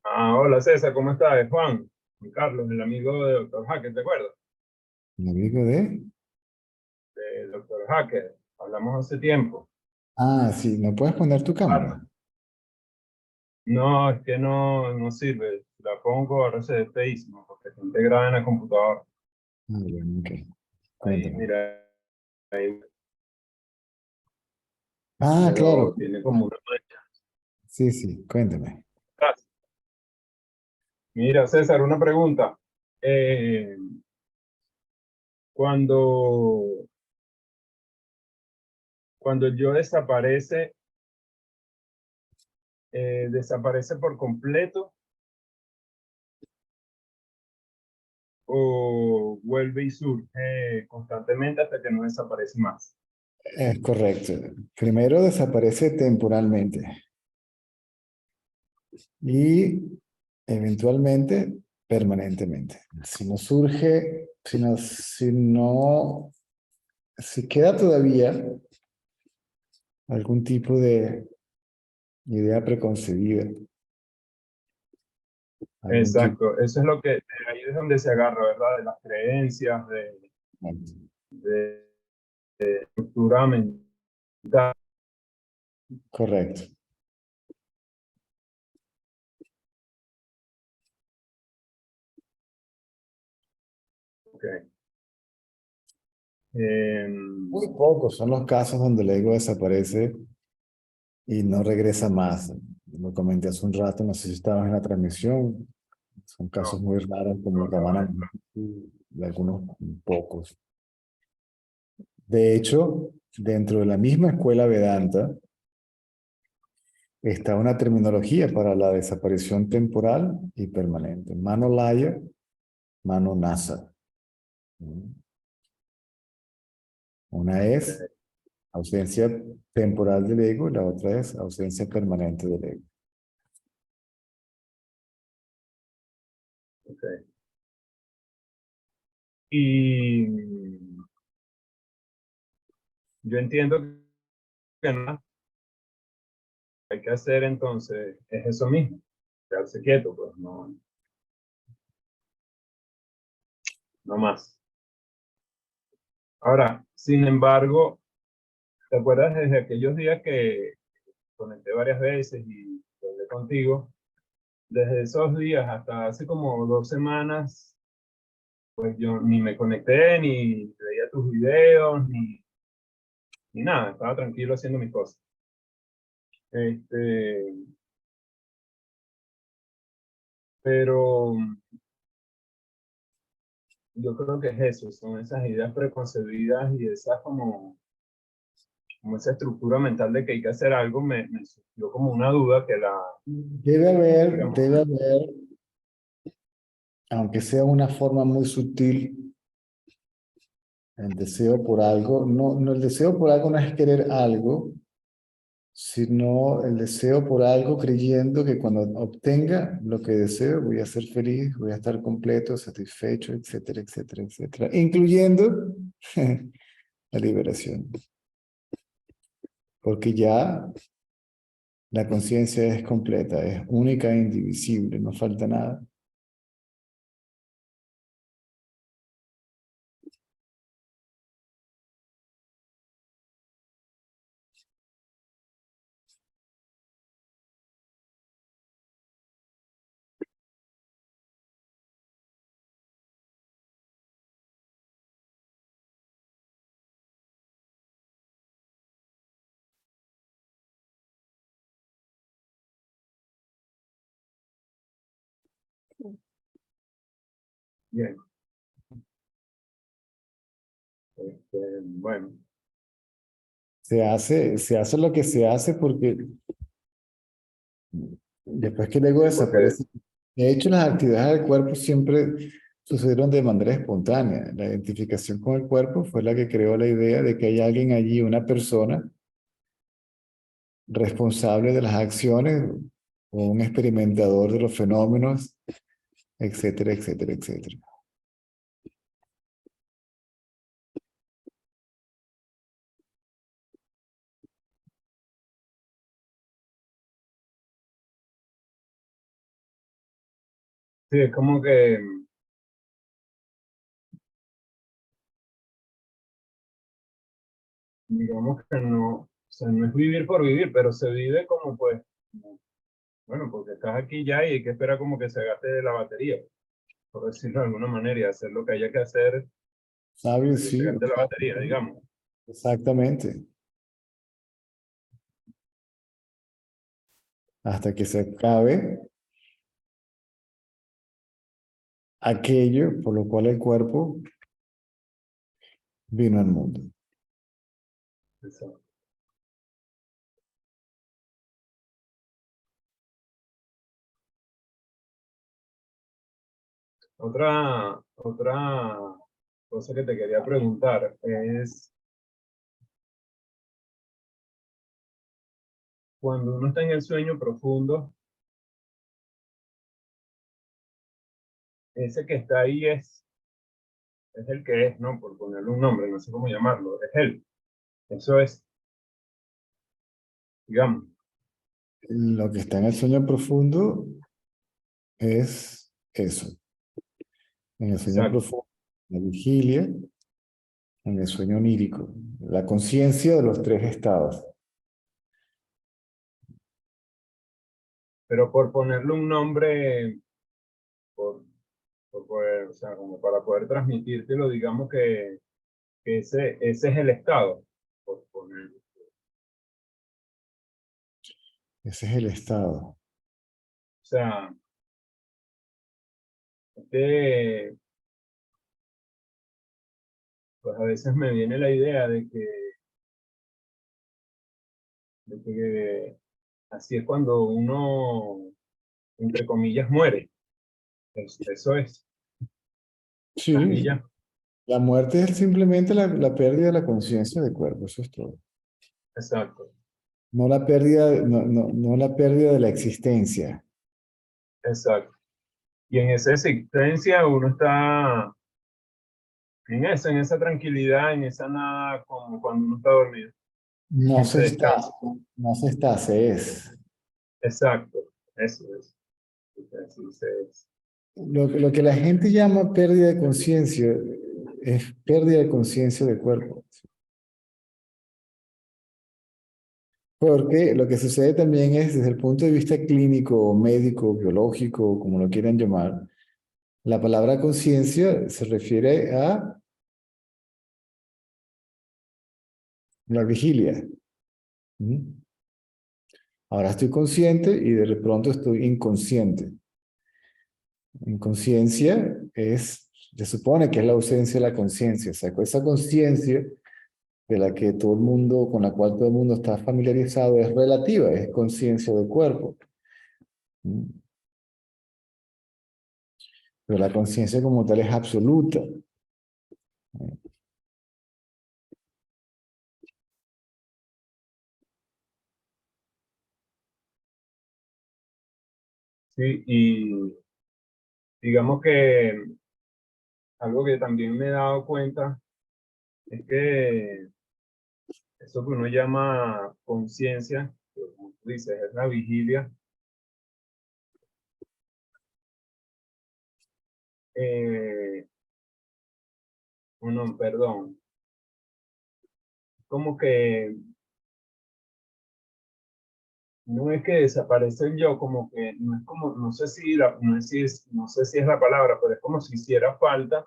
Ah, hola César, ¿cómo estás? Es Juan. Juan Carlos, el amigo de Doctor Hacker, ¿te acuerdas? ¿Un amigo de? De Doctor Hacker. Hablamos hace tiempo. Ah, sí. ¿No puedes poner tu cámara? No, es que no sirve. La pongo a veces de Facebook porque está integrada en la computadora. Ah, bueno, ok. Ahí, Cuéntame. mira, ahí, Ah, claro. pero tiene como una mancha. Sí, sí. Cuéntame. Mira, César, una pregunta. Eh, cuando, cuando el yo desaparece, ¿desaparece por completo o vuelve y surge constantemente hasta que no desaparece más? Es correcto. Primero desaparece temporalmente y eventualmente permanentemente. Si queda todavía algún tipo de idea preconcebida, algún tipo Exacto, eso es lo que, ahí es donde se agarra, ¿verdad? De las creencias, de estructura mental. correcto. Okay. Muy pocos son los casos donde el ego desaparece y no regresa más. Lo comenté hace un rato, no sé si estabas en la transmisión. Son casos No, muy raros como no, no, Ramana y algunos pocos. De hecho, dentro de la misma escuela Vedanta está una terminología para la desaparición temporal y permanente. Mano laya, mano nasa. Una es okay, ausencia temporal del ego y la otra es ausencia permanente del ego. okay. Y yo entiendo que no hay que hacer entonces es eso mismo, quedarse quieto, pues no más. Ahora, sin embargo, ¿te acuerdas desde aquellos días que conecté varias veces y hablé contigo? desde esos días hasta hace como 2 semanas, pues yo ni me conecté, ni veía tus videos, ni nada, estaba tranquilo haciendo mis cosas. Este, pero yo creo que es eso, son esas ideas preconcebidas y esas como esa estructura mental de que hay que hacer algo, me surgió como una duda que digamos, Debe haber, aunque sea una forma muy sutil, el deseo por algo. No, no, el deseo por algo no es querer algo, sino el deseo por algo creyendo que cuando obtenga lo que deseo voy a ser feliz, voy a estar completo, satisfecho, etcétera, etcétera, etcétera, incluyendo la liberación. Porque ya la conciencia es completa, es única e indivisible, no falta nada. bien. Bueno, Se hace lo que se hace porque después que el ego porque desaparece, de hecho las actividades del cuerpo siempre sucedieron de manera espontánea. La identificación con el cuerpo fue la que creó la idea de que hay alguien allí, una persona responsable de las acciones o un experimentador de los fenómenos, etcétera, etcétera, etcétera. sí, es como que, digamos que no, o sea, no es vivir por vivir, pero se vive como pues, bueno, porque estás aquí ya y hay que esperar como que se gaste la batería, por decirlo de alguna manera, y hacer lo que haya que hacer, ¿Sabes? que se Sí, gaste la batería, digamos. exactamente. Hasta que se acabe aquello por lo cual el cuerpo vino al mundo. Exacto. Otra cosa que te quería preguntar es, cuando uno está en el sueño profundo, ese que está ahí es el que es, ¿no? Por ponerle un nombre, no sé cómo llamarlo, es él. Eso es, digamos. Lo que está en el sueño profundo es eso. En el sueño Exacto. profundo, la vigilia, en el sueño onírico, la conciencia de los tres estados. Pero por ponerle un nombre, por, por poder, o sea, como para poder transmitírtelo, digamos que ese es el estado. Por poner, Ese es el estado. o sea, este, pues a veces me viene la idea de que así es cuando uno, entre comillas, muere. Eso es. Y Sí, ya. la muerte es simplemente la pérdida de la conciencia del cuerpo, eso es todo. Exacto. No la pérdida, no la pérdida de la existencia. Exacto. Y en esa existencia uno está en esa tranquilidad, en esa nada, como cuando uno está dormido, en No ese se está, descanso. no se está, se es. Exacto. Eso es. Así se es. Lo que la gente llama pérdida de conciencia es pérdida de conciencia del cuerpo. Porque lo que sucede también es, desde el punto de vista clínico, médico, biológico, como lo quieran llamar, la palabra conciencia se refiere a la vigilia. ¿Mm? Ahora estoy consciente y de pronto estoy inconsciente. Inconsciencia se supone que es la ausencia de la conciencia. O sea, con esa conciencia de la que todo el mundo, con la cual todo el mundo está familiarizado, es relativa, es conciencia del cuerpo. ¿Mm? Pero la conciencia como tal es absoluta. Sí, y digamos que algo que también me he dado cuenta es que eso que uno llama conciencia, que como tú dices, es la vigilia, eh, uno, perdón, como que no es que desaparece el yo, como que no es como, no sé si no sé si es la palabra, pero es como si hiciera falta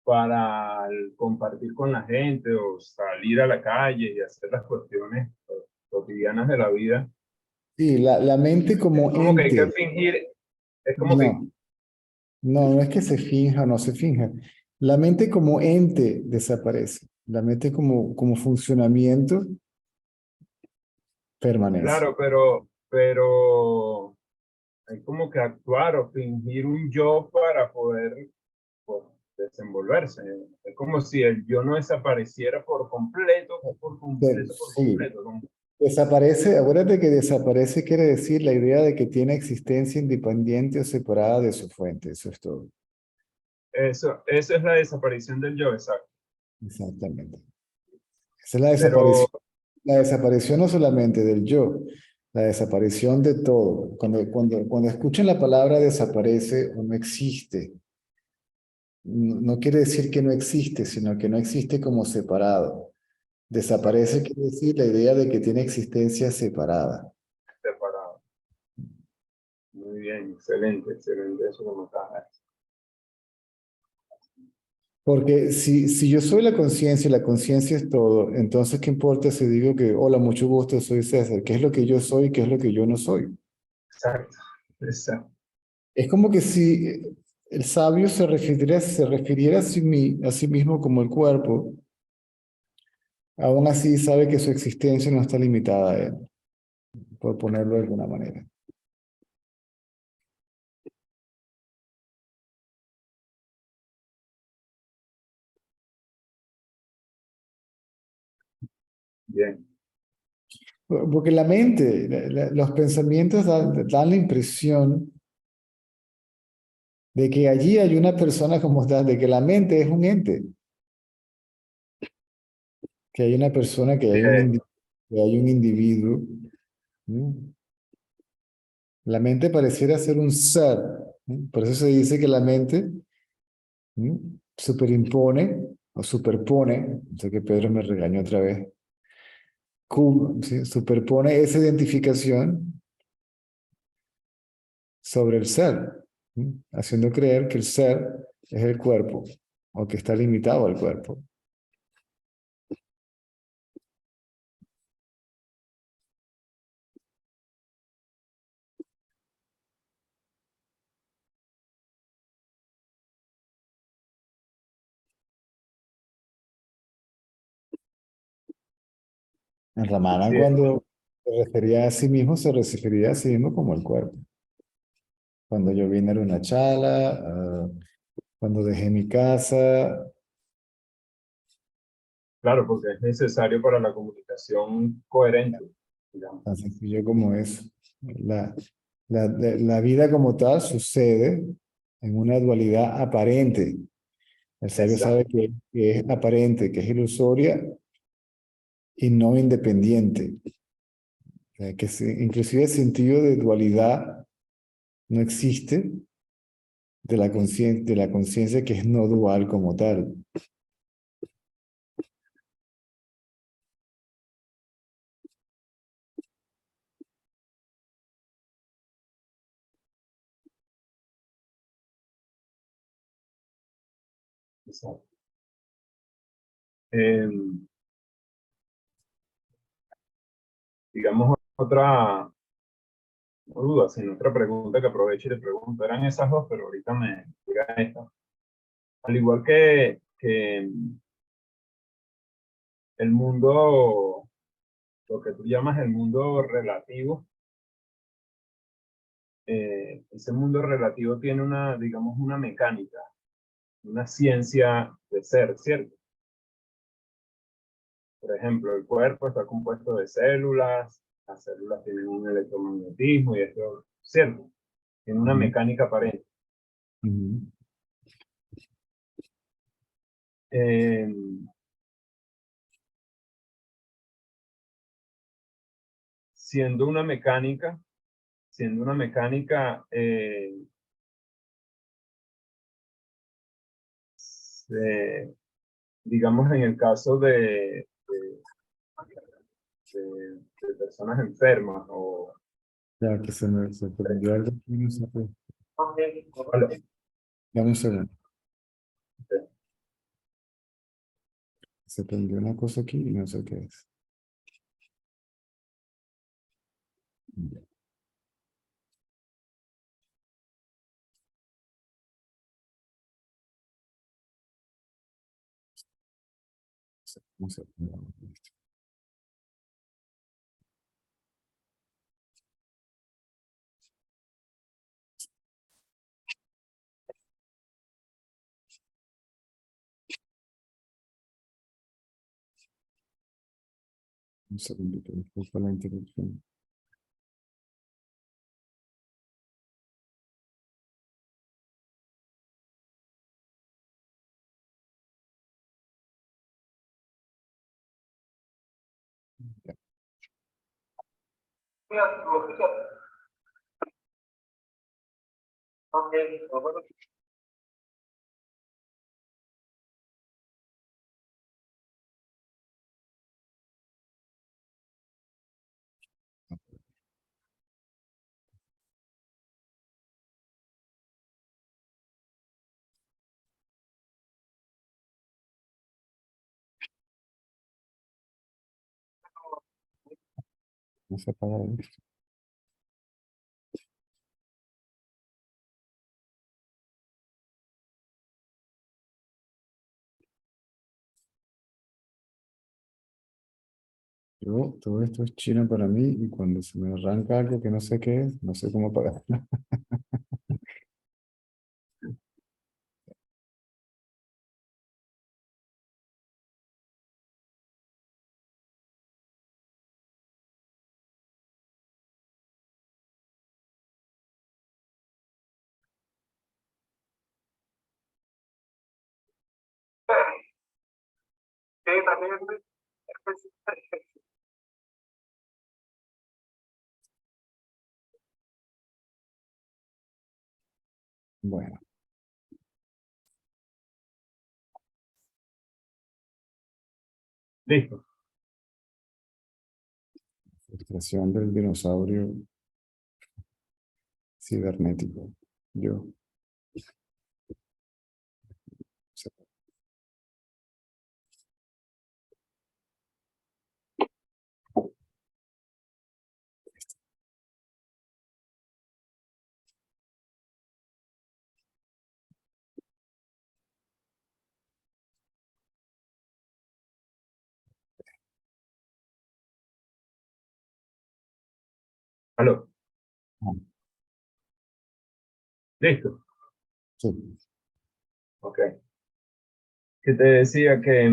para compartir con la gente o salir a la calle y hacer las cuestiones cotidianas de la vida. Sí, la mente Es como como que hay que ente. fingir, es como que, No, no es que se finja o no se finja. La mente como ente desaparece. La mente como funcionamiento permanece. claro, pero hay como que actuar o fingir un yo para poder pues, desenvolverse. Es como si el yo no desapareciera por completo, por completo, por Sí, completo. desaparece, acuérdate que desaparece quiere decir la idea de que tiene existencia independiente o separada de su fuente, eso es todo. Eso es la desaparición del yo, exacto. Exactamente. Esa es Pero, la desaparición no solamente del yo, la desaparición de todo. Cuando escuchan la palabra desaparece o no existe, no quiere decir que no existe, sino que no existe como separado. exacto, Desaparece quiere decir la idea de que tiene existencia separada. separado. Muy bien, excelente, excelente eso que me estás. Porque si yo soy la conciencia y la conciencia es todo, entonces ¿qué importa si digo que, hola, mucho gusto, soy César? ¿Qué es lo que yo soy y qué es lo que yo no soy? Exacto, exacto. Es como que si el sabio se refiriera a sí mismo como el cuerpo, aún así sabe que su existencia no está limitada a él, por ponerlo de alguna manera. Bien. Porque la mente, los pensamientos dan la impresión de que allí hay una persona como tal, de que la mente es un ente, que hay una persona, que hay un individuo. ¿No? La mente pareciera ser un ser, ¿no? Por eso se dice que la mente, ¿no?, superimpone o superpone, sé que Pedro me regañó otra vez, ¿sí?, superpone esa identificación sobre el ser, ¿no?, haciendo creer que el ser es el cuerpo o que está limitado al cuerpo. En Ramana, Sí, cuando se refería a sí mismo, se refería a sí mismo como el cuerpo. Cuando yo vine a una chala, cuando dejé mi casa, claro, porque es necesario para la comunicación coherente, digamos. tan sencillo como eso. La, la vida como tal sucede en una dualidad aparente. El sabio Exacto, sabe que es aparente, que es ilusoria y no independiente. O sea, inclusive el sentido de dualidad no existe de la conciencia que es no dual como tal. Exacto. Digamos, otra no duda, sino otra pregunta que aprovecho y te pregunto. Eran esas dos, pero ahorita me llega esta. Al igual que el mundo, lo que tú llamas el mundo relativo, ese mundo relativo tiene una, digamos, una mecánica, una ciencia de ser, ¿cierto? Por ejemplo, el cuerpo está compuesto de células, las células tienen un electromagnetismo y esto, ¿cierto? Tiene una mecánica aparente. Ujú. Eh, siendo una mecánica, digamos en el caso de personas enfermas o... Ya que se perdió algo aquí, no sé qué. Vale. Dame un segundo. Se prendió una cosa aquí y no sé qué es. Ya. No sé, un segundito, disculpa la interrupción. Ya. No se apaga esto. Yo, todo esto es chino para mí y cuando se me arranca algo que no sé qué es, no sé cómo apagar. Bueno, Listo. frustración del dinosaurio cibernético. Yo. Aló. Ah, Listo. sí. Ok. Que te decía que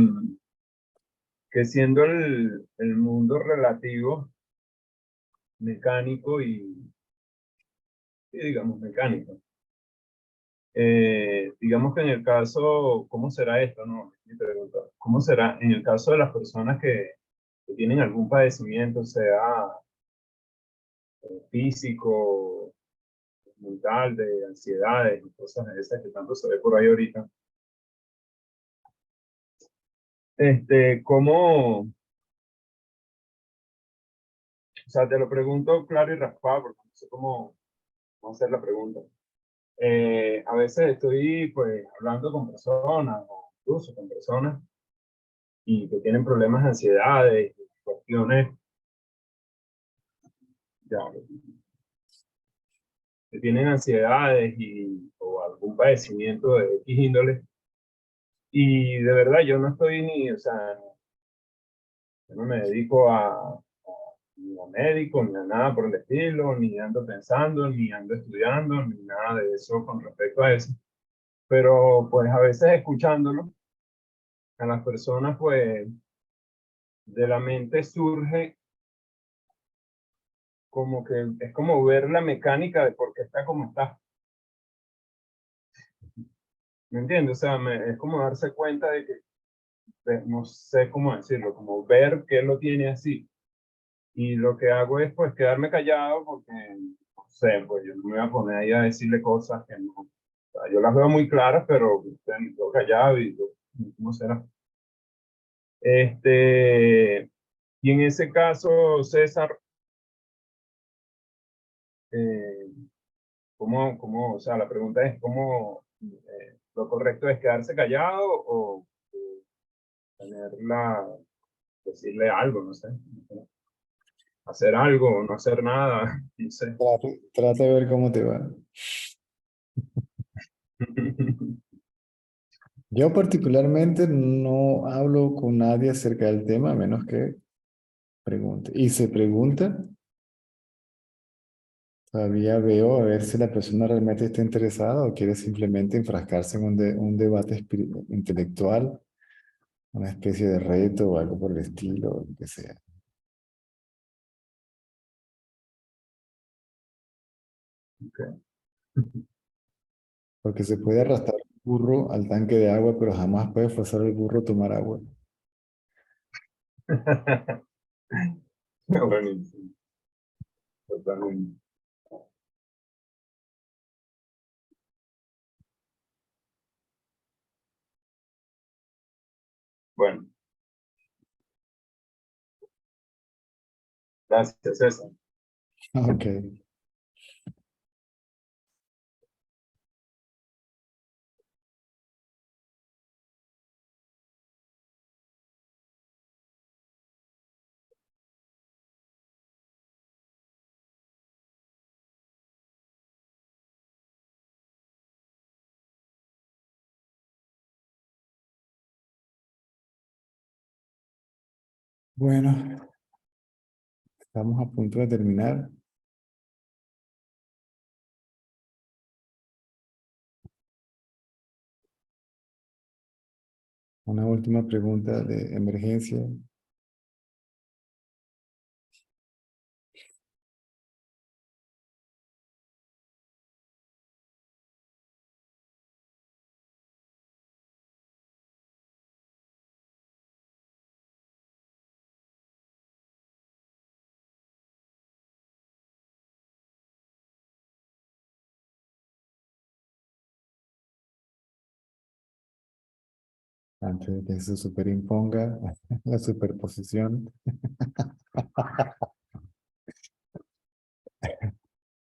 siendo el mundo relativo, mecánico y digamos mecánico. Digamos que en el caso, ¿cómo será esto? No, mi pregunta, ¿cómo será en el caso de las personas que tienen algún padecimiento, sea físico, mental, de ansiedades y cosas de esas que tanto se ve por ahí ahorita? ¿Cómo? O sea, te lo pregunto claro y raspado porque no sé cómo hacer la pregunta. A veces estoy pues hablando con personas o incluso con personas y que tienen problemas de ansiedades, cuestiones, ya, que tienen ansiedades o algún padecimiento de X índole. Y de verdad, yo no estoy o sea, yo no me dedico ni a médico, ni a nada por el estilo, ni ando pensando, ni ando estudiando, ni nada de eso con respecto a eso. Pero pues a veces escuchándolo, a las personas pues de la mente surge como que es como ver la mecánica de por qué está como está. ¿Me entiendes? O sea, es como darse cuenta de que, no sé cómo decirlo, como ver qué lo tiene así. Y lo que hago es pues quedarme callado porque, no sé, pues yo no me voy a poner ahí a decirle cosas que no. O sea, yo las veo muy claras, pero me quedo callado y ¿cómo será? Y en ese caso, César, eh, o sea, la pregunta es cómo lo correcto es quedarse callado o tenerla, decirle algo, no sé, hacer algo o no hacer nada, no sé. Trata de ver cómo te va. Yo particularmente no hablo con nadie acerca del tema a menos que pregunte. Y se pregunta, todavía veo a ver si la persona realmente está interesada o quiere simplemente enfrascarse en un debate intelectual, una especie de reto o algo por el estilo, lo que sea. Okay. Porque se puede arrastrar el burro al tanque de agua, pero jamás puede forzar al burro a tomar agua. Buenísimo, totalmente. Bueno, gracias, César. Ok. Bueno, estamos a punto de terminar. Una última pregunta de emergencia. Antes de que se superimponga la superposición,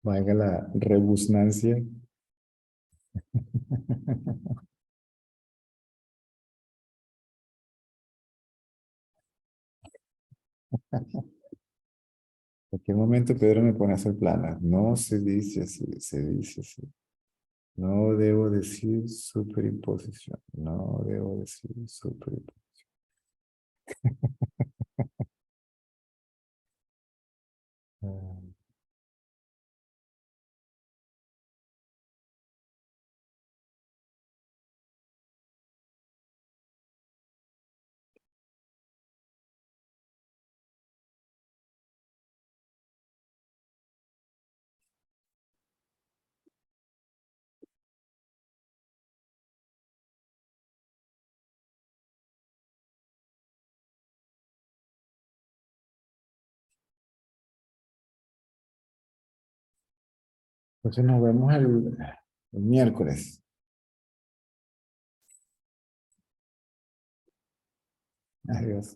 valga la rebusnancia. En cualquier momento Pedro me pone a hacer planas. No se dice así, se dice así. No debo decir superimposición. No debo decir superimposición. Entonces nos vemos el miércoles. Adiós.